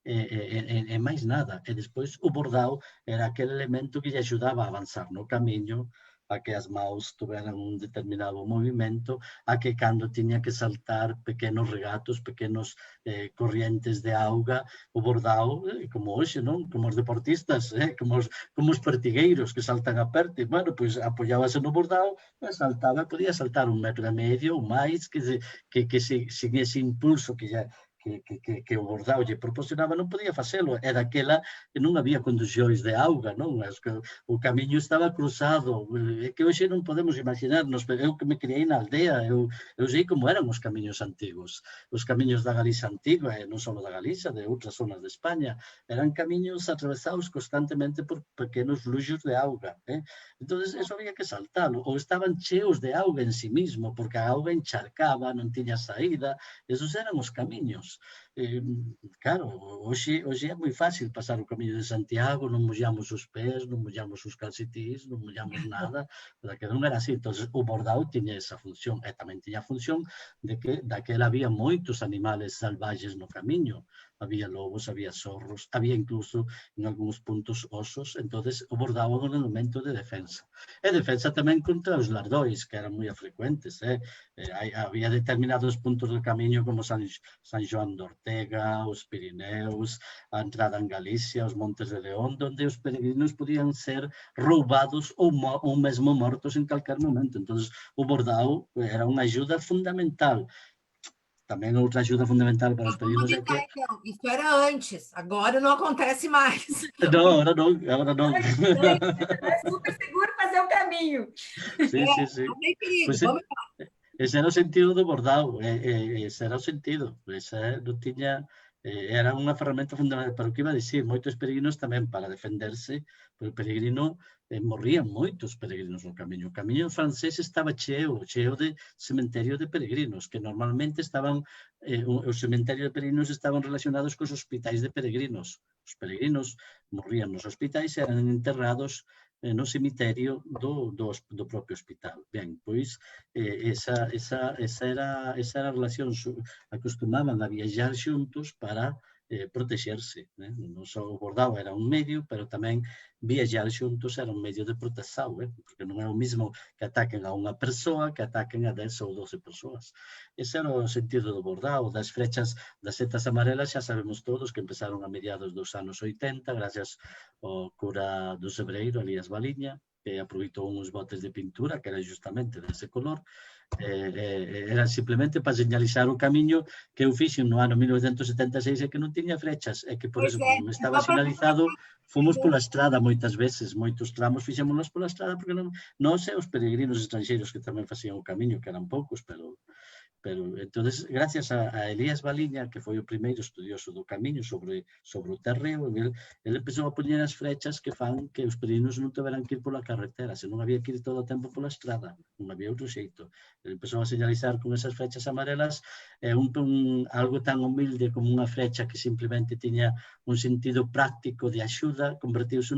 e máis nada. E despois o bordao era aquele elemento que lle axudaba a avanzar no camiño, a que as maus tuveran un determinado movimento, a que cando tiña que saltar pequenos regatos, pequenos corrientes de auga, o bordao, como hoxe, non? Como os deportistas, como os pertigueiros que saltan a perte, bueno, pois apoiábase no bordao, saltaba, podía saltar 1,5 metros ou máis, que sin ese impulso que que o bordado lle proporcionaba non podía facelo, e daquela non había conducións de auga, non? O camiño estaba cruzado, é que hoxe non podemos imaginarnos, pero eu que me criei na aldea, eu sei como eran os camiños antigos, os camiños da Galiza antigua, e non só da Galiza, de outras zonas de España, eran camiños atravesados constantemente por pequenos fluxos de auga, entón eso había que saltalo, ou estaban cheos de auga en sí mismo, porque a auga encharcaba, non tiña saída, esos eran os camiños. Claro, hoxe é moi fácil pasar o camiño de Santiago, non mollamos os pés, non mollamos os calcetís, non mollamos nada, porque non era así. Entón, o bordado tiña esa función, e tamén tiña a función de que daquela había moitos animales salvajes no camiño, había lobos, había zorros, había incluso en algúns puntos osos, entonces o bordado era un elemento de defensa. E defensa tamén contra os lardóis, que eran moi frecuentes. Había determinados puntos do camiño como San Joan de Ortega, os Pirineus, a entrada en Galicia, os Montes de León, donde os peregrinos podían ser roubados ou mesmo mortos en calquer momento. Entón, o bordado era unha axuda fundamental. Tamén outra axuda fundamental para os peregrinos é que... Isso era antes, agora não acontece mais. Não, agora não. É super seguro fazer o caminho. Sim. Pois ese era o sentido do bordado, ese era o sentido. Ese non tiña... Era unha ferramenta fundamental, pero o que iba a dicir, moitos peregrinos tamén para defenderse, o peregrino morrían moitos peregrinos no camiño. O camiño francés estaba cheo de cementerio de peregrinos, que normalmente estaban, os cementerios de peregrinos estaban relacionados cos hospitais de peregrinos. Os peregrinos morrían nos hospitais e eran enterrados no cemiterio do propio hospital. Ben, pois, esa era a relación. Acostumaban a viaxar xuntos para protexerse. Non só o bordado era un medio, pero tamén viaxar xuntos era un medio de protección, porque non é o mismo que ataquen a unha persoa que ataquen a 10 ou 12 persoas. Ese era o sentido do bordado. Das flechas, das setas amarelas, xa sabemos todos que empezaron a mediados dos anos 80, gracias ao cura do Sebreiro, Elías Baliña, que aproveitou uns botes de pintura que era justamente dese color. Era simplemente para señalizar o camiño que eu fixen no ano 1976 e que non tiña flechas, e que por eso, como non estaba sinalizado, fomos pola estrada moitas veces, moitos tramos fixémonos pola estrada, porque nós e os peregrinos estranxeiros que tamén facían o camiño, que eran poucos, pero entonces, gracias a Elías Baliña, que foi o primeiro estudioso do camiño sobre o terreo, ele empezou a poñer as flechas que fan que os peregrinos non tiveran que ir pola carretera, senón había que ir todo o tempo pola estrada, non había outro xeito. Ele empezou a señalizar con esas flechas amarelas, algo tan humilde como unha flecha que simplemente tiña un sentido práctico de axuda, convertiuse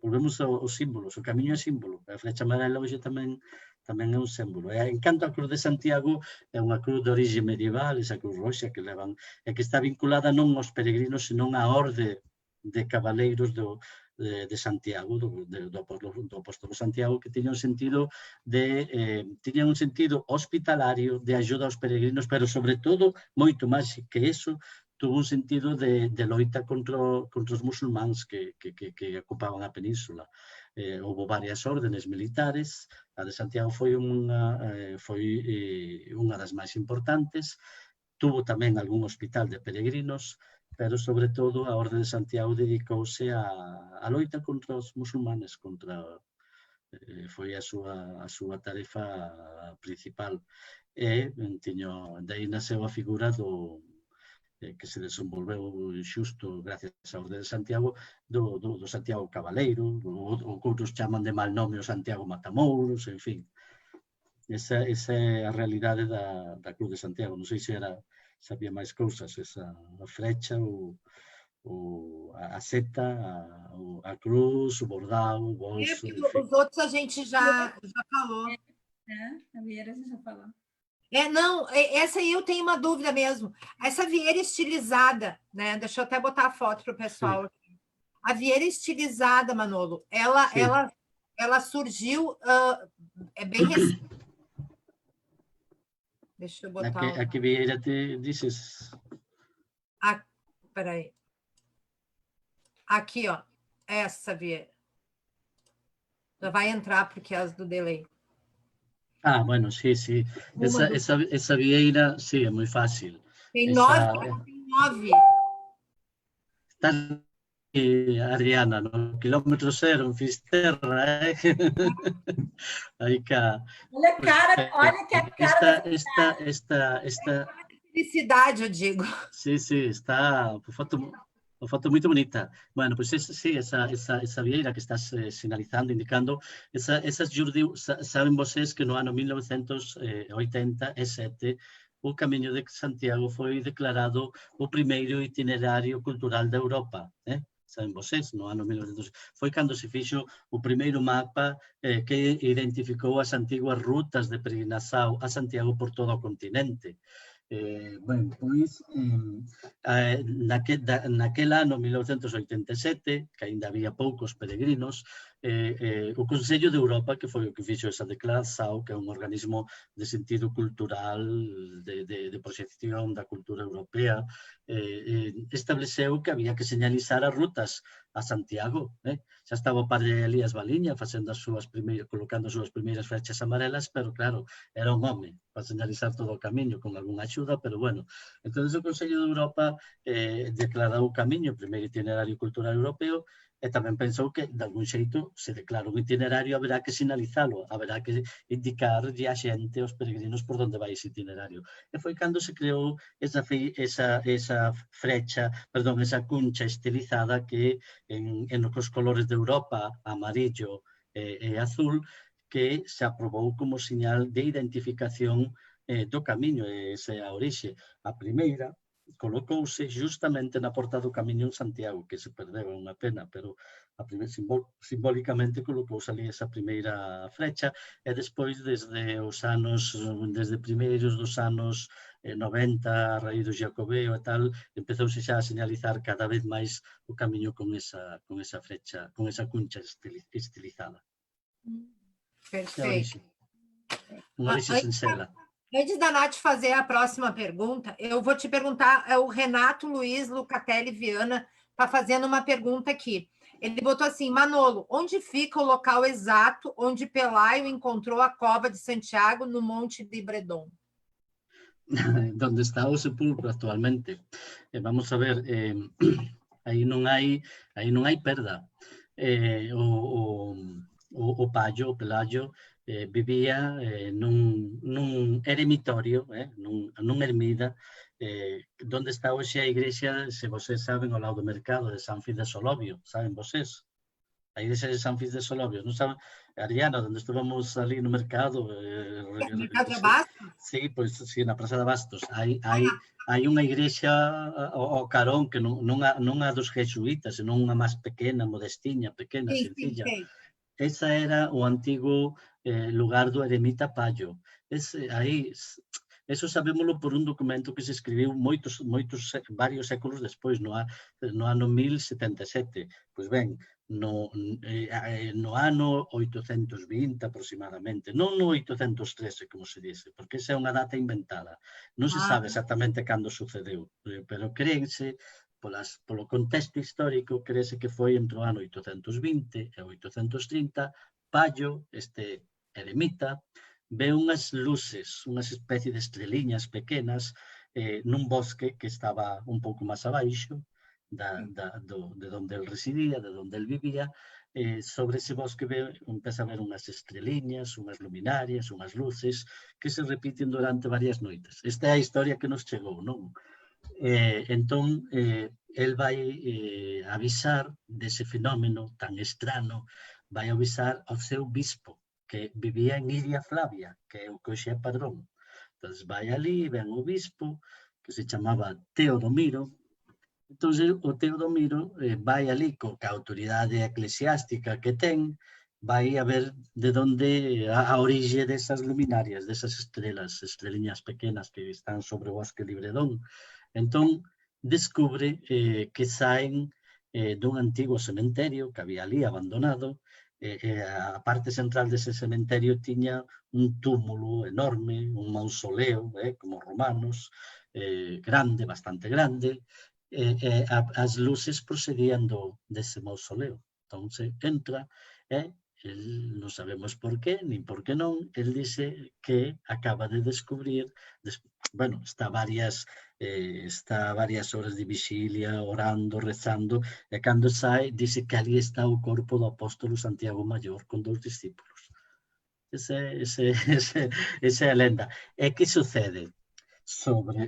volvemos aos símbolos, o camiño é símbolo, a flecha amarela hoxe tamén é un símbolo. En canto a Cruz de Santiago, é unha cruz de orixe medieval, esa cruz roxa que levan, e que está vinculada non aos peregrinos, senón á orde de cabaleiros de Santiago, do apóstolo Santiago, que tiña un sentido hospitalario, de axuda aos peregrinos, pero sobre todo, moito máis que eso, tuvo un sentido de loita contra os musulmáns que ocupaban a península. Houve varias órdenes militares, a de Santiago foi unha das máis importantes, tuvo tamén algún hospital de peregrinos, pero sobre todo a Orde de Santiago dedicouse a loita contra os musulmanes, foi a súa tarefa principal, e daí nasceu a figura que se desenvolveu xusto gracias á Orde de Santiago, do Santiago Cabaleiro, o que outros chaman de mal nome o Santiago Matamouros, en fin. Esa é a realidade da Cruz de Santiago. Non sei se había máis cousas, esa flecha, a seta, a cruz, o bordado, o bolso, enfim. Os outros a gente já falou. A Vieira você já falou. Não, essa aí eu tenho uma dúvida mesmo. Essa vieira estilizada, né? Deixa eu até botar a foto para o pessoal. Sim. A vieira estilizada, Manolo, ela surgiu bem recente. Deixa eu botar. A que vieira te dizes? Peraí. Aqui, ó. Essa vieira. Já vai entrar porque é as do delay. Bueno, sí. Esa vieira, sí, é moi fácil. Tem esa, 9. estás aquí, Adriana, no quilómetro cero, en Fisterra, Aí cá. Olha que a cara Esta, Felicidade, eu digo. sí, está uma foto muito bonita. Bueno, pues sí, esa vieira que estás sinalizando, indicando, esas Jordi, saben vocês que no ano 1987 o Camiño de Santiago foi declarado o primeiro itinerario cultural da Europa, saben vocês, no ano 1900, foi cando se fixo o primeiro mapa que identificou as antiguas rutas de peregrinação a Santiago por todo o continente. Bueno, pois naquel ano 1987, que ainda había poucos peregrinos, o Consello de Europa, que foi o que fixo esa declaración, que é un organismo de sentido cultural, de proxección da cultura europea, estableceu que había que señalizar as rutas a Santiago. Xa estaba o padre Elías Baliña facendo colocando as súas primeiras flechas amarelas, pero claro, era un home para señalizar todo o camiño con algunha axuda, pero bueno. Entón, o Consello de Europa declarou o camiño, o primeiro itinerario cultural europeo, e tamén pensou que, de algún xeito, se declara un itinerario, haberá que sinalizalo, haberá que indicarlle a xente, aos peregrinos, por onde vai ese itinerario. E foi cando se creou esa cuncha estilizada que en os colores de Europa, amarillo e azul, que se aprobou como señal de identificación do camiño. Esa é a orixe. A primeira colocouse justamente na porta do Camiño en Santiago, que se perdeu, unha pena, pero simbólicamente colocouse ali esa primeira flecha, e despois desde primeiros dos anos 90, a raíz do Jacobeo e tal, empezouse xa a señalizar cada vez máis o camiño con esa flecha, con esa cuncha estilizada. Perfeito. Unha orixe sinxela. Antes da Nath fazer a próxima pergunta, eu vou te perguntar, o Renato Luiz Lucatelli Viana está fazendo uma pergunta aqui. Ele botou assim: Manolo, onde fica o local exato onde Pelayo encontrou a cova de Santiago no Monte de Bredon? Donde está o sepulcro actualmente. Vamos a ver, aí non hai perda. O Pelayo, vivía nun eremitorio, nun ermida, donde está hoxe a igrexa, se vocês saben, ao lado do mercado de San Fis de Solovio, saben vocês? A igrexa de San Fis de Solovio, non saben? Ariana, onde estuvamos ali no mercado. Mercado de Bastos? Sí, pois sí, na Praza de Bastos. Hai unha igrexa ao carón que non a dos jesuítas, senón unha máis pequena, modestiña, pequena, sencilla. Esa era o antigo lugar do eremita Payo. Eso sabémolo por un documento que se escribiu varios séculos despois, no ano 1077. Pois ben, no ano 820 aproximadamente, non no 813, como se dice, porque esa é unha data inventada. Non se sabe exactamente cando sucedeu, pero créense, polo contexto histórico, créese que foi entre o ano 820 e 830, Payo, este eremita, ve unhas luces, unhas especie de estreliñas pequenas nun bosque que estaba un pouco máis abaixo de onde el residía, de onde el vivía. Sobre ese bosque empeza a ver unhas estreliñas, unhas luminarias, unhas luces que se repiten durante varias noites. Esta é a historia que nos chegou, non? Entón, el vai avisar dese fenómeno tan estrano, vai avisar ao seu bispo, que vivía en Iria Flavia, que é o que hoxe é Padrón. Entón, vai ali, ven o bispo, que se chamaba Teodomiro. Entón, o Teodomiro vai ali coa autoridade eclesiástica que ten, vai a ver de onde a orixe desas luminarias, desas estreliñas pequenas que están sobre o bosque de Bredón. Entón, descubre que saen dun antigo cementerio que había ali abandonado. A parte central dese cementerio tiña un túmulo enorme, un mausoleo, como romanos, grande, bastante grande, as luces procedían dese mausoleo. Entón, se entra e non sabemos por qué, nin por qué non, el dice que acaba de descubrir, está varias está varias horas de vigilia, orando, rezando, e cando sai, dice que ali está o corpo do apóstolo Santiago Maior con 2 discípulos. Esa é a lenda. E que sucede?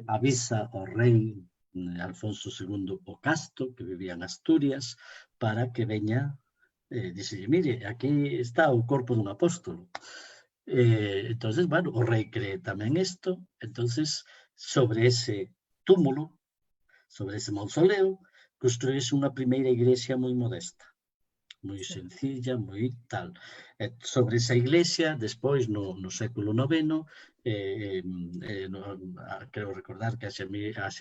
Avisa ao rei Alfonso II o Casto, que vivía en Asturias, para que veña, dice, mire, aquí está o corpo dun apóstolo. Entonces, bueno, o rei cree tamén isto, entonces, sobre ese túmulo, sobre ese mausoleo, construíse unha primeira iglesia moi modesta, moi sencilla, moi tal. Sobre esa iglesia, despois, no século IX, creo recordar que hacia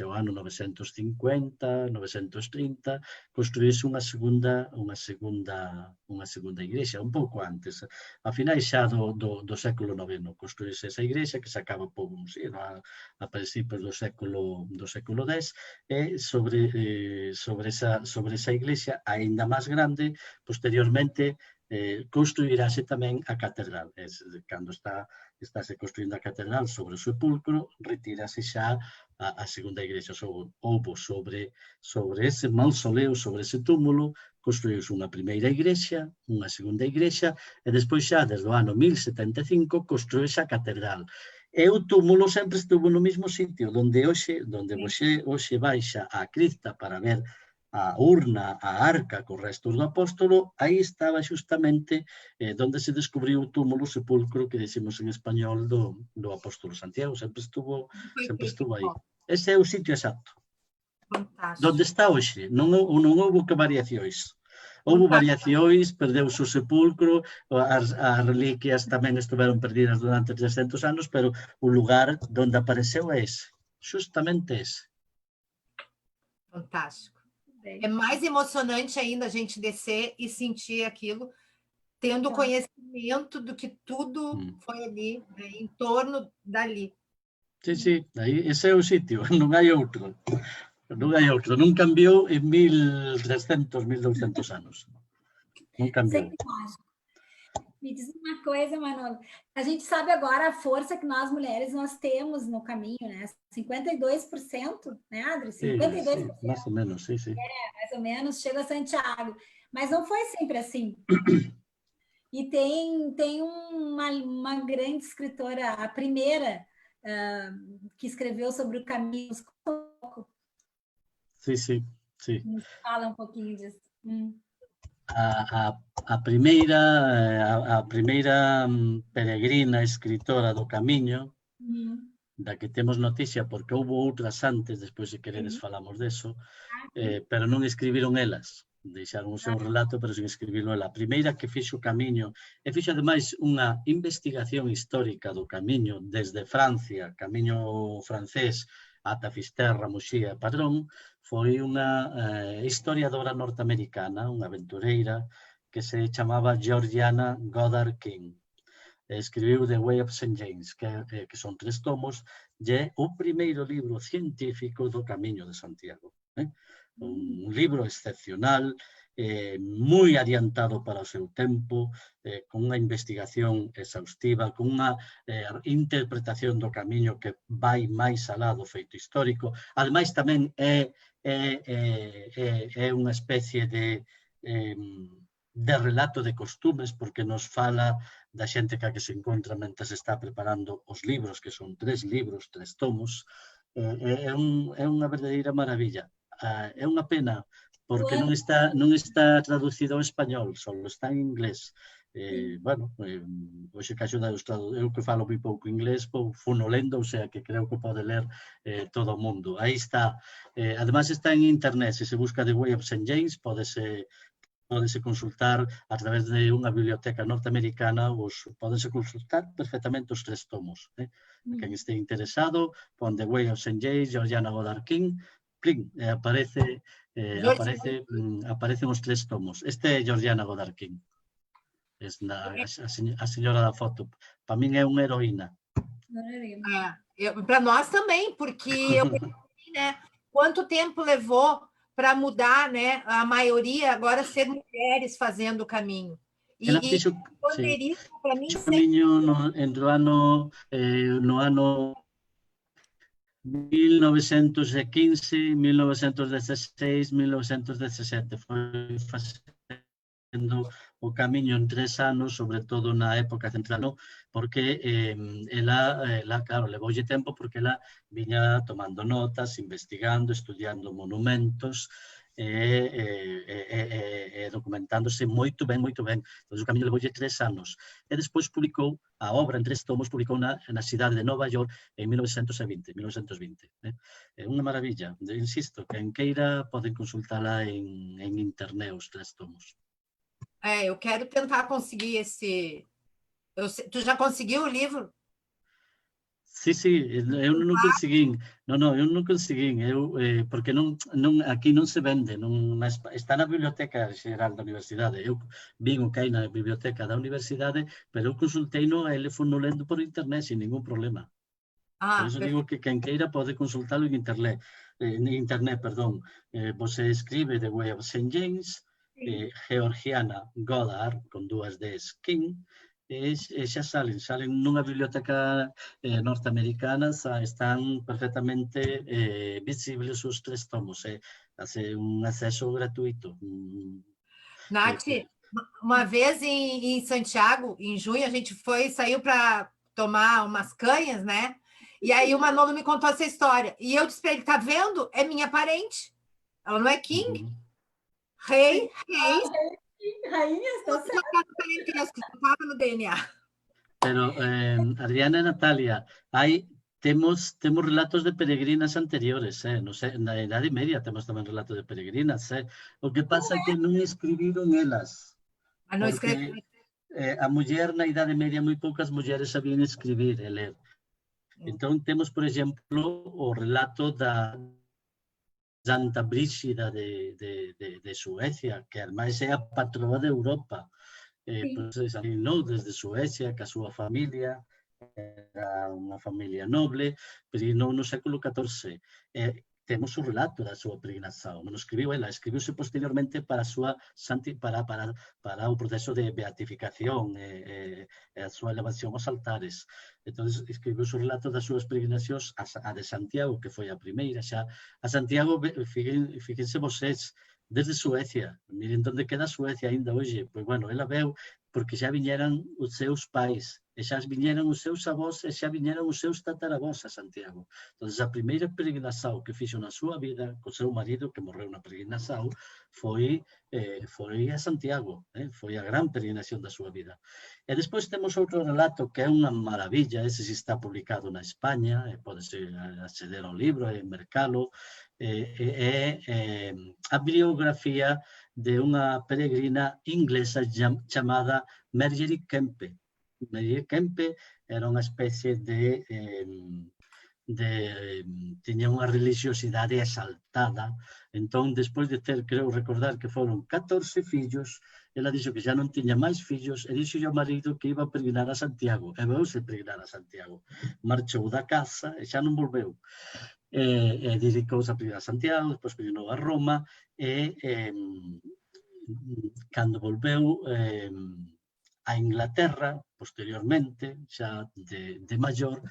o ano 950, 930, construíse unha segunda iglesia, un pouco antes. A finais xa do século IX construíse esa iglesia, que se acaba a principios do século X, e sobre esa iglesia, aínda máis grande, posteriormente, construirase tamén a catedral. Cando estáse construindo a catedral sobre o sepulcro, retírase xa a segunda igrexa. Houbo sobre ese mausoleo, sobre ese túmulo, construíuse unha primeira igrexa, unha segunda igrexa, e despois xa, desde o ano 1075, construíse a catedral. E o túmulo sempre estuvo no mesmo sitio, onde hoxe baixa a cripta para ver a urna, a arca con restos do apóstolo, aí estaba xustamente onde se descubriu o túmulo, o sepulcro, que decimos en español, do apóstolo Santiago. Sempre estuvo aí. Ese é o sitio exacto. Fantástico. Onde está hoxe. Non houbo que variacións. Houbo variacións, perdeuse o sepulcro, as reliquias tamén estiveron perdidas durante 300 anos, pero o lugar onde apareceu é ese. Justamente ese. Fantástico. É mais emocionante ainda a gente descer e sentir aquilo, tendo conhecimento do que tudo foi ali, né, em torno dali. Sí, ese é o sitio, non hai outro. Non cambiou en 1300, 1200 anos. Non cambiou. Me diz uma coisa, Manolo. A gente sabe agora a força que nós mulheres temos no caminho, né? 52%, né, Adri? 52%. Sim, mais ou menos, sim. Mais ou menos, chega a Santiago. Mas não foi sempre assim. E tem uma grande escritora, a primeira, que escreveu sobre o caminho. Sim. Nos fala um pouquinho disso. A primeira peregrina escritora do Camiño, da que temos noticia, porque houve outras antes, despois se queredes falamos deso, pero non escribiron elas, deixaron o seu relato, pero sen escribirlo ela. A primeira que fixo o Camiño, e fixo ademais unha investigación histórica do Camiño desde Francia, Camiño francés, ata Fisterra, Muxía e Padrón, foi unha historiadora norteamericana, unha aventureira, que se chamaba Georgiana Goddard King. Escribiu The Way of St. James, que son 3 tomos, e é o primeiro libro científico do Camiño de Santiago. Un libro excepcional, moi adiantado para o seu tempo, con unha investigación exhaustiva, con unha interpretación do Camiño que vai máis alá do feito histórico. Ademais, tamén é unha especie de relato de costumes, porque nos fala da xente que se encontra mentre se está preparando os libros, que son 3 libros, 3 tomos. É unha verdadeira maravilla. É unha pena, porque non está traducido ao español, só está en inglés. Bueno, hoxe que axuda eu que falo moi pouco inglés, funo lendo, o sea que creo que pode ler todo o mundo. Aí está. Ademais está en internet, se se busca The Way of St. James, pódese consultar a través de unha biblioteca norteamericana, pódense consultar perfectamente os 3 tomos. Quen este interesado, pon The Way of St. James, Georgiana Goddard King, aparecen os 3 tomos. Este é Georgiana Goddard King. A señora da foto. Para min é unha heroína. Para nós também, porque eu pensei, né, quanto tempo levou para mudar, né, a maioria agora ser mulheres fazendo o caminho. Ela fixo o camiño no ano 1915, 1916, 1917. Foi facendo o camiño en 3 anos, sobre todo na época central, no? Porque ela, claro, levoulle tempo porque ela viña tomando notas, investigando, estudiando monumentos, documentándose moito ben, moito ben. Entón, o camiño levoulle 3 anos. E despois publicou a obra en 3 tomos, publicou na cidade de Nova York en 1920. É unha maravilla. Insisto, quen queira poden consultala en internet os 3 tomos. Eu quero tentar conseguir esse... Tu já conseguiu o livro? Sí, eu non conseguín. Eu non conseguín. Porque aquí non se vende. Está na Biblioteca Xeral da Universidade. Eu vin o que hai na Biblioteca da Universidade, pero eu consultei no ele foi no lendo por internet sin ningún problema. Por iso digo que quen queira pode consultalo en internet. Você escribe The Way of St. James, Georgiana Goddard, con 2 Ds, King, e xa salen nunha biblioteca norteamericana, están perfectamente visibles os 3 tomos, hace un acceso gratuito. Nath, uma vez em Santiago, em junho, a gente saiu para tomar umas canhas, né? E aí o Manolo me contou essa história. E eu disse para ele, tá vendo? É minha parente. Ela não é King? Rei. Rainha, está certo. Estava no DNA. Pero, Adriana e Natalia, temos relatos de peregrinas anteriores, non sei, na Idade Media temos tamén relatos de peregrinas, O que pasa é que non escribiron elas. Mas não escreveram. A muller na Idade Media, moi poucas mulleres sabían escribir e ler. Entón, temos, por exemplo, o relato da Santa Brígida de Suecia, que ademais é a patroa de Europa. Pues, desde Suecia, que a súa familia era unha familia noble, pero no século XIV. Temos o relato da súa peregrinación. Non escribiu ela, escribiuse posteriormente para o proceso de beatificación e a súa elevación aos altares. Entón, escribiu o relato das súas peregrinacións a de Santiago, que foi a primeira. Xa a Santiago, fíjense vocês, desde Suecia. Miren onde queda Suecia ainda hoxe. Pois, bueno, ela veu porque xa viñeran os seus pais, e xa viñeran os seus avós, e xa viñeran os seus tataravós a Santiago. Entón, a primeira peregrinación que fixo na súa vida, co seu marido, que morreu na peregrinación, foi a Santiago. Foi a gran peregrinación da súa vida. E despois temos outro relato que é unha maravilla, ese si está publicado na España, podese acceder ao libro e mercalo, a biografía de unha peregrina inglesa chamada Margery Kempe. Margery Kempe era unha especie tiña unha religiosidade exaltada. Entón, despois de ter, creo recordar que foron 14 fillos, ela dixo que xa non tiña máis fillos e dixo ao marido que iba a peregrinar a Santiago. E veuse peregrinar a Santiago. Marchou da casa e xa non volveu. Dedicouse a peregrinar a Santiago, despois peregrinou a Roma e cando volveu a Inglaterra, posteriormente, xa de maior,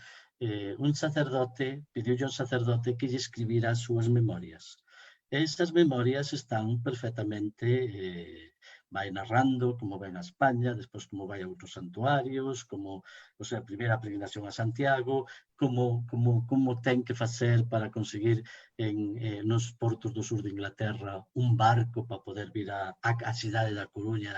un sacerdote, pediulle ao sacerdote que lle escribira as súas memorias. Estas memorias están perfectamente, vai narrando como ven a España, despois como vai a outros santuarios, como, a primeira peregrinación a Santiago, como ten que facer para conseguir nos portos do sur de Inglaterra un barco para poder vir a cidade da Coruña,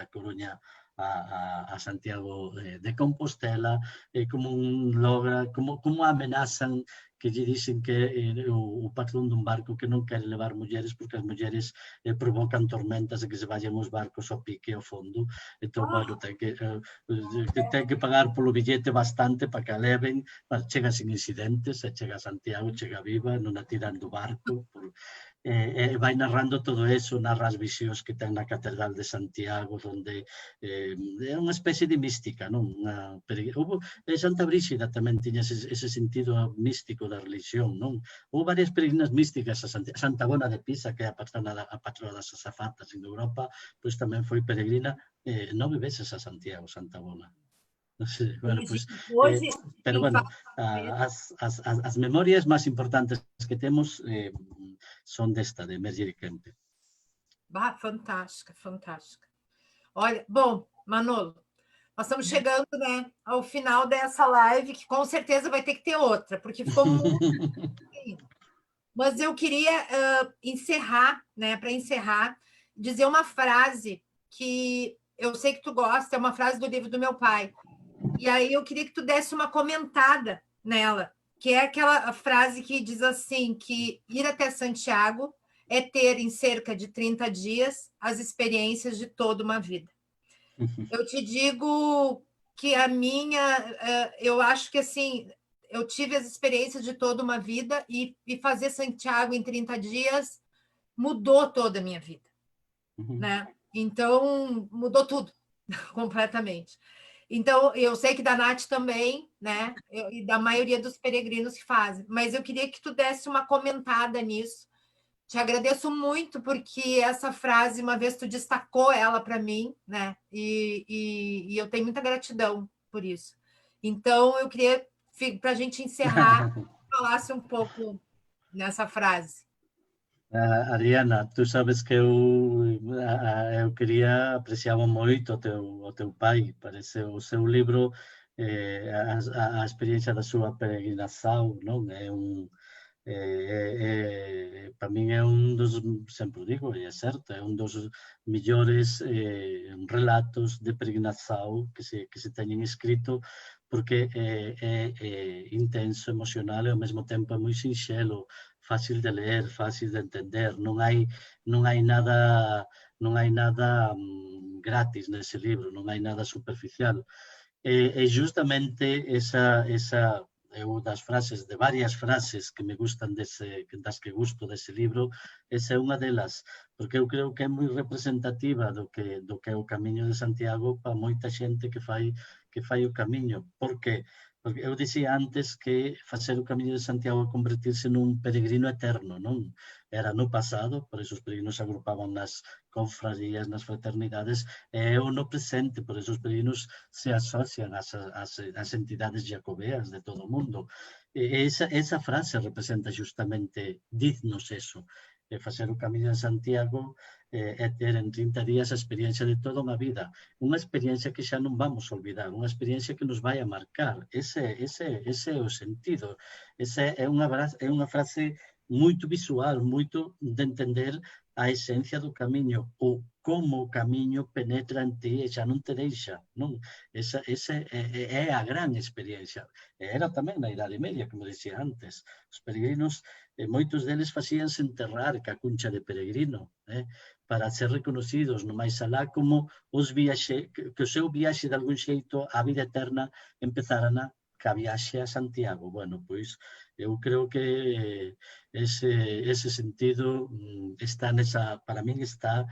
a Santiago de Compostela, como amenazan que lle dicen que o patrón dun barco que non quere levar mulleres porque as mulleres provocan tormentas e que se vayan os barcos ao pique ao fondo. Entón, bueno, ten que pagar polo billete bastante para que a leven, chega sin incidentes, e chega a Santiago, chega viva, non a tiran do barco. Vai narrando todo eso, narra as visións que ten na Catedral de Santiago, onde é unha especie de mística, non? Santa Brígida tamén tiña ese sentido místico da religión, non? Houve varias peregrinas místicas a Santa Bona de Pisa, que é a patrona das azafatas en Europa, pois tamén foi peregrina 9 veces a Santiago, Santa Bona. Sí, bueno, pues, Hoje, pero quem bueno, fala as memorias máis importantes que temos son desta, de Merger Kempe. fantástica, fantástica. Olha, bom, Manolo, nós estamos chegando, né, ao final dessa live, que com certeza vai ter que ter outra, porque ficou muito. Mas eu queria encerrar, né, para encerrar, dizer uma frase que eu sei que tu gosta, é uma frase do livro do meu pai. E aí eu queria que tu desse uma comentada nela, que é aquela frase que diz assim, que ir até Santiago é ter em cerca de 30 dias as experiências de toda uma vida. Eu te digo que a minha, eu acho que assim, eu tive as experiências de toda uma vida e fazer Santiago em 30 dias mudou toda a minha vida, né? Então, mudou tudo, completamente. Então, eu sei que da Nath também, né? E da maioria dos peregrinos que fazem, mas eu queria que tu desse uma comentada nisso. Te agradeço muito, porque essa frase, uma vez tu destacou ela para mim, né? E eu tenho muita gratidão por isso. Então, eu queria, para a gente encerrar, falasse um pouco nessa frase. Ariana, tú sabes que eu quería, apreciaba moito o teu pai, parece o seu libro, a experiencia da súa peregrinação, non? Para min é un dos, sempre digo, e é certo, é un dos millores relatos de peregrinação que se teñen escrito, porque é intenso, emocional e ao mesmo tempo é moi sinxelo, fácil de ler, fácil de entender, non hai nada gratis nese libro, non hai nada superficial. E justamente esa é unha das frases, de varias frases que me gustan das que gusto dese libro, esa é unha delas, porque eu creo que é moi representativa do que é o Camiño de Santiago para moita xente que fai o camiño. Por que? Porque eu dicía antes que facer o Camiño de Santiago é convertirse nun peregrino eterno, non? Era no pasado, por eso os peregrinos se agrupaban nas confrarías, nas fraternidades, e é o no presente, por eso os peregrinos se asocian ás entidades jacobeas de todo o mundo. E esa frase representa justamente, diznos eso, facer o Camiño de Santiago é ter en 30 días a experiencia de toda unha vida, unha experiencia que xa non vamos a olvidar, unha experiencia que nos vai a marcar. Ese é o sentido. Esa é unha frase moito visual, moito de entender a esencia do camiño, ou como o camiño penetra en ti e xa non te deixa, non? Esa é a gran experiencia. E era tamén na Idade Media, como dicía antes. Os peregrinos, moitos deles facíanse enterrar ca cuncha de peregrino, para ser reconocidos no máis alá, como que o seu viaxe de algún xeito á vida eterna empezarana ca viaxe a Santiago. Bueno, pois eu creo que ese sentido está para min está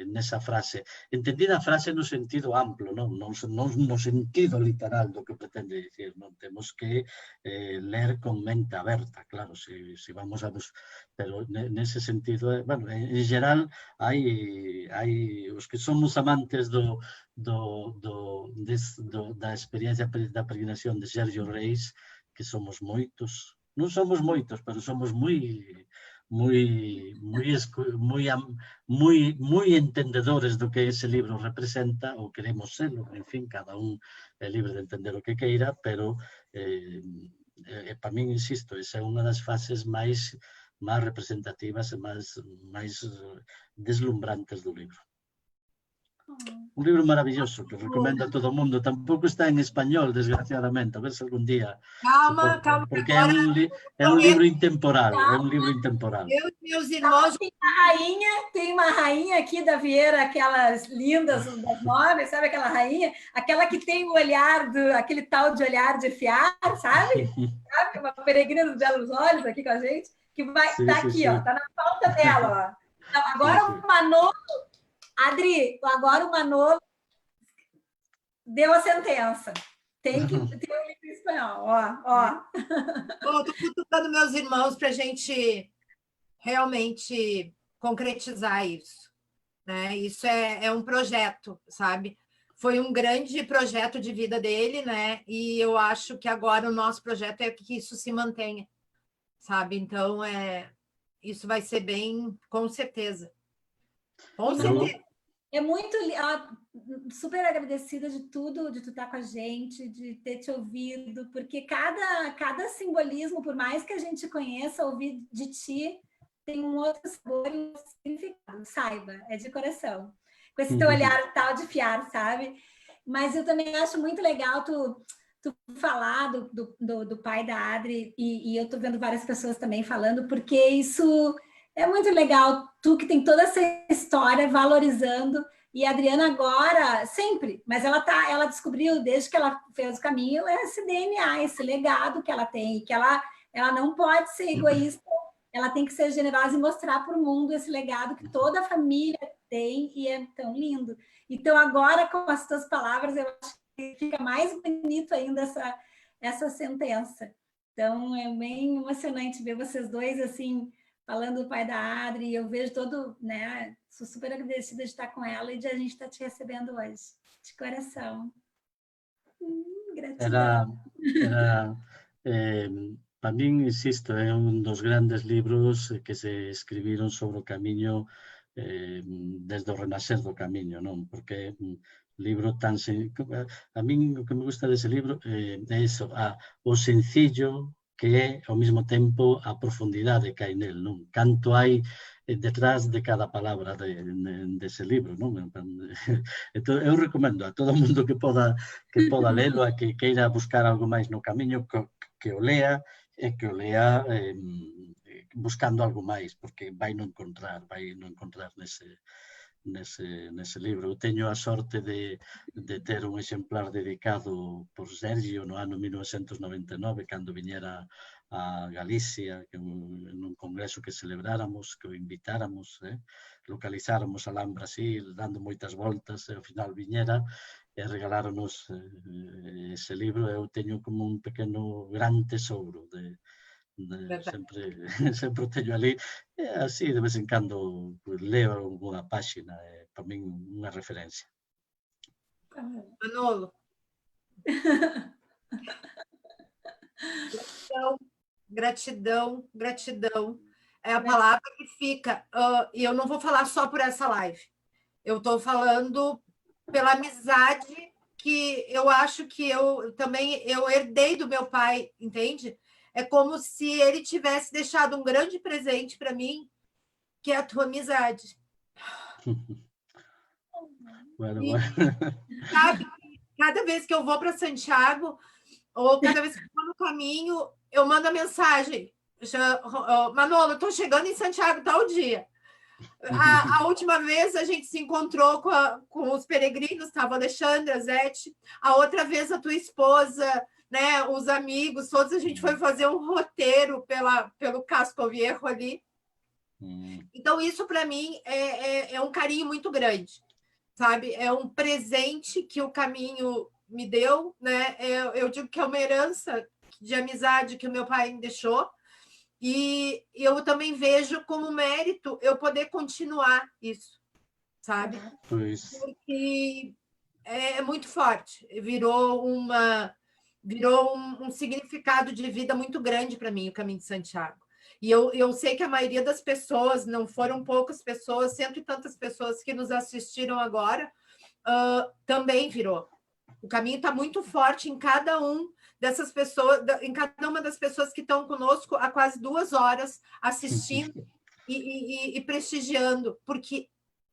nesa frase. Entendida a frase no sentido amplo, non no sentido literal do que pretende dicir, non temos que ler con mente aberta, claro, se vamos a pero nese sentido, bueno, en geral hai os que somos amantes da experiencia da peregrinación de Sergio Reis, que somos moitos, non somos moitos, pero somos moi entendedores do que ese libro representa, ou queremos serlo, en fin, cada un é libre de entender o que queira, pero para min, insisto, esa é unha das fases máis representativas e máis deslumbrantes do libro. Un libro maravilloso que recomendo a todo o mundo. Tampouco está en español, desgraciadamente, a ver se algún día. Calma, porque é un libro intemporal, é un libro intemporal. Eu e meus irmãos... Tem uma rainha aqui da Vieira, aquelas lindas das 9, sabe aquela rainha? Aquela que tem o olhar, aquele tal de olhar de fiar, sabe? Uma peregrina dos belos olhos aqui com a gente, que vai estar aqui, ó, tá na pauta dela, ó. Então, agora o Manolo, Adri, agora o Manolo deu a sentença. Tem que ter um livro em espanhol, ó. Bom, estou cutucando meus irmãos para a gente realmente concretizar isso, né? Isso é um projeto, sabe? foi um grande projeto de vida dele, né? E eu acho que agora o nosso projeto é que isso se mantenha, sabe? Então, isso vai ser bem, com certeza. Com certeza. É muito super agradecida de tudo, de tu estar com a gente, de ter te ouvido, porque cada simbolismo, por mais que a gente conheça, ouvir de ti, tem um outro sabor e um outro significado, saiba, é de coração. Com esse teu olhar tal de fiar, sabe? Mas eu também acho muito legal tu falar do pai da Adri, e eu tô vendo várias pessoas também falando, porque isso é muito legal, tu que tem toda essa história valorizando, e a Adriana agora, sempre, mas ela descobriu, desde que ela fez o caminho, esse DNA, esse legado que ela tem, e que ela não pode ser egoísta, ela tem que ser generosa e mostrar para o mundo esse legado que toda a família tem, e é tão lindo. Então, agora, com as tuas palavras, eu acho que fica mais bonito ainda essa sentença. Então, é bem emocionante ver vocês dois, assim, falando do pai da Adri, eu vejo todo, né? Sou super agradecida de estar com ela e de a gente estar te recebendo hoje, de coração. Gratidão. Para min, insisto, é un dos grandes libros que se escribiron sobre o camiño desde o renacer do camiño, non? Porque é un libro tan... A min o que me gusta dese libro é iso, o sencillo que é, ao mesmo tempo, a profundidade que hai nel, non? Canto hai detrás de cada palabra dese libro, non? Entón, eu recomendo a todo mundo que poda lelo, a que queira buscar algo máis no camiño, que o lea, e que o lea buscando algo máis, porque vai non encontrar nese libro. Eu teño a sorte de ter un exemplar dedicado por Sergio no ano 1999, cando viñera a Galicia, nun congreso que celebráramos, que o invitáramos, localizáramos alá en Brasil, dando moitas voltas, e ao final viñera e regaláronos ese libro. Eu teño como un pequeno gran tesouro sempre o teño ali, e así de vez en cando leo alguna páxina, para min unha referencia. Manolo. Gratidão, gratidão. É a palavra que fica. E eu não vou falar só por essa live. Eu estou falando pela amizade que eu acho que eu herdei do meu pai, entende? É como se ele tivesse deixado um grande presente para mim, que é a tua amizade. Sabe, cada vez que eu vou para Santiago, ou cada vez que eu estou no caminho, eu mando a mensagem. Manolo, estou chegando em Santiago tal dia. A última vez a gente se encontrou com os peregrinos, estava a Alexandre, a Zete. A outra vez a tua esposa, né, os amigos, todos a gente foi fazer um roteiro pelo Casco Viejo ali. Então, isso para mim é um carinho muito grande, sabe? É um presente que o caminho me deu, né? Eu digo que é uma herança de amizade que o meu pai me deixou. E eu também vejo como mérito eu poder continuar isso, sabe? Porque é muito forte. Virou um significado de vida muito grande para mim, o Caminho de Santiago. E eu sei que a maioria das pessoas, não foram poucas pessoas, 100 e tantas pessoas que nos assistiram agora, também virou. O caminho está muito forte em cada dessas pessoas, em cada uma das pessoas que estão conosco há quase 2 horas assistindo e prestigiando, porque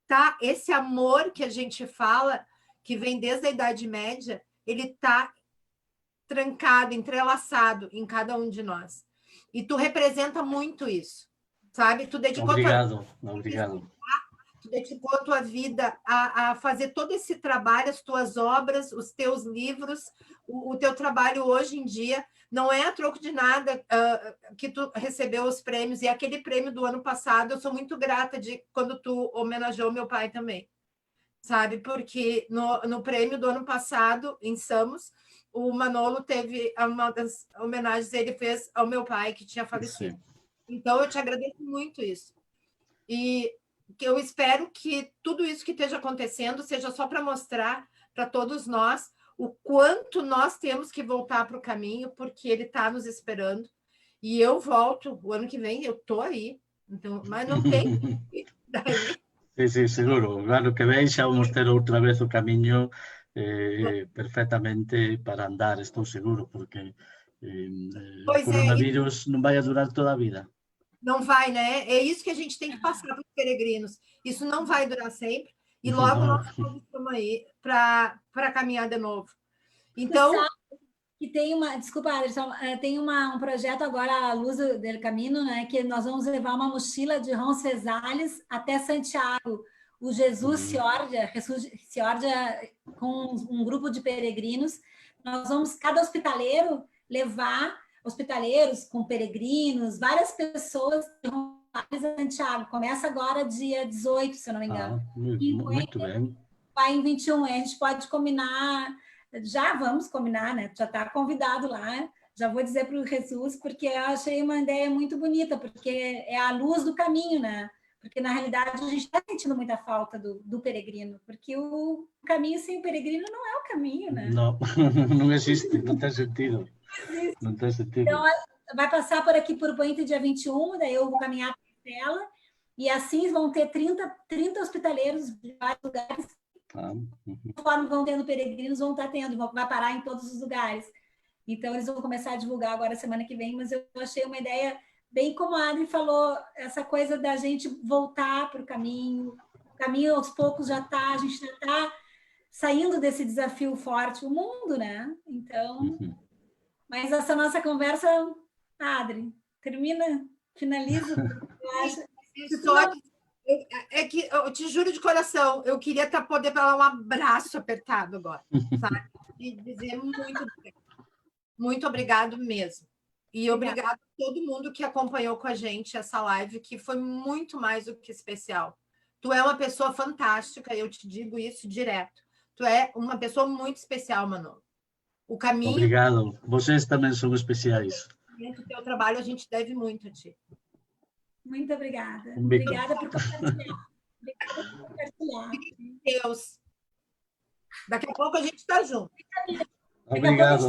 tá esse amor que a gente fala, que vem desde a Idade Média, ele está trancado, entrelaçado em cada um de nós. E tu representa muito isso, sabe? Tu dedicou obrigado. Tu dedicou a tua vida a fazer todo esse trabalho, as tuas obras, os teus livros, o teu trabalho hoje em dia. Não é a troco de nada que tu recebeu os prêmios. E aquele prêmio do ano passado, eu sou muito grata de quando tu homenageou meu pai também, sabe? Porque no prêmio do ano passado, em Samos, o Manolo teve uma das homenagens, ele fez ao meu pai, que tinha falecido. Sim. Então, eu te agradeço muito isso. E que eu espero que tudo isso que esteja acontecendo seja só para mostrar para todos nós o quanto nós temos que voltar para o caminho, porque ele está nos esperando. E eu volto o ano que vem, eu estou aí, então, mas não tem. Daí... Sí, sí, seguro. O ano que vem xa vamos ter outra vez o camiño perfectamente para andar, estou seguro, porque o Pois é, coronavírus non vai a durar toda a vida. não vai, né? É isso que a gente tem que passar para os peregrinos. Isso não vai durar sempre. E logo nós estamos aí para caminhar de novo. Então... que tem uma... Desculpa, Anderson. Tem um projeto agora, a Luz do Caminho, né? Que nós vamos levar uma mochila de Roncesvalles até Santiago. O Jesus Ciordia com um grupo de peregrinos. Nós vamos, cada hospitaleiro, levar hospitaleiros com peregrinos, várias pessoas de Roncesvalles a Santiago. Começa agora dia 18, se eu não me engano. Muito bem. Vai em 21. A gente pode combinar, já vamos combinar, né? Já está convidado lá. Já vou dizer para o Jesus, porque eu achei uma ideia muito bonita, porque é a luz do caminho, né? Porque, na realidade, a gente está sentindo muita falta do peregrino, porque o caminho sem o peregrino não é o caminho, né? Não, não existe, não tem sentido. Não tem sentido. Então, vai passar por aqui por Pointe dia 21, daí eu vou caminhar para ela, e assim vão ter 30 hospitaleiros de vários lugares. Conforme vão tendo peregrinos, vão estar tendo, vai parar em todos os lugares. Então, eles vão começar a divulgar agora semana que vem, mas eu achei uma ideia, bem como a Adri falou, essa coisa da gente voltar para o caminho aos poucos já está, a gente já está saindo desse desafio forte, o mundo, né? Então, mas essa nossa conversa, Adri, finaliza, eu acho. É que eu te juro de coração, eu queria poder dar um abraço apertado agora, sabe? E dizer muito obrigado mesmo. E obrigado a todo mundo que acompanhou com a gente essa live, que foi muito mais do que especial. Tu é uma pessoa fantástica, eu te digo isso direto. Tu é uma pessoa muito especial, Manolo. O caminho... Obrigado. Vocês também são especiais. O teu trabalho a gente deve muito a ti. Muito obrigada. Obrigada por compartilhar. Obrigada por compartilhar. Deus. Daqui a pouco a gente está junto. Obrigado.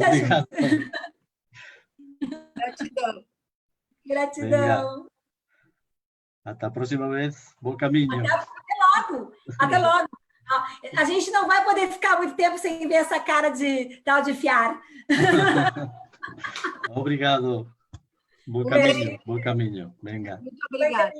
Gratidão. Gratidão. Até a próxima vez. Bom caminho. Até logo. A gente não vai poder ficar muito tempo sem ver essa cara de tal de fiar. Obrigado. Bom caminho. Venga. Muito obrigada.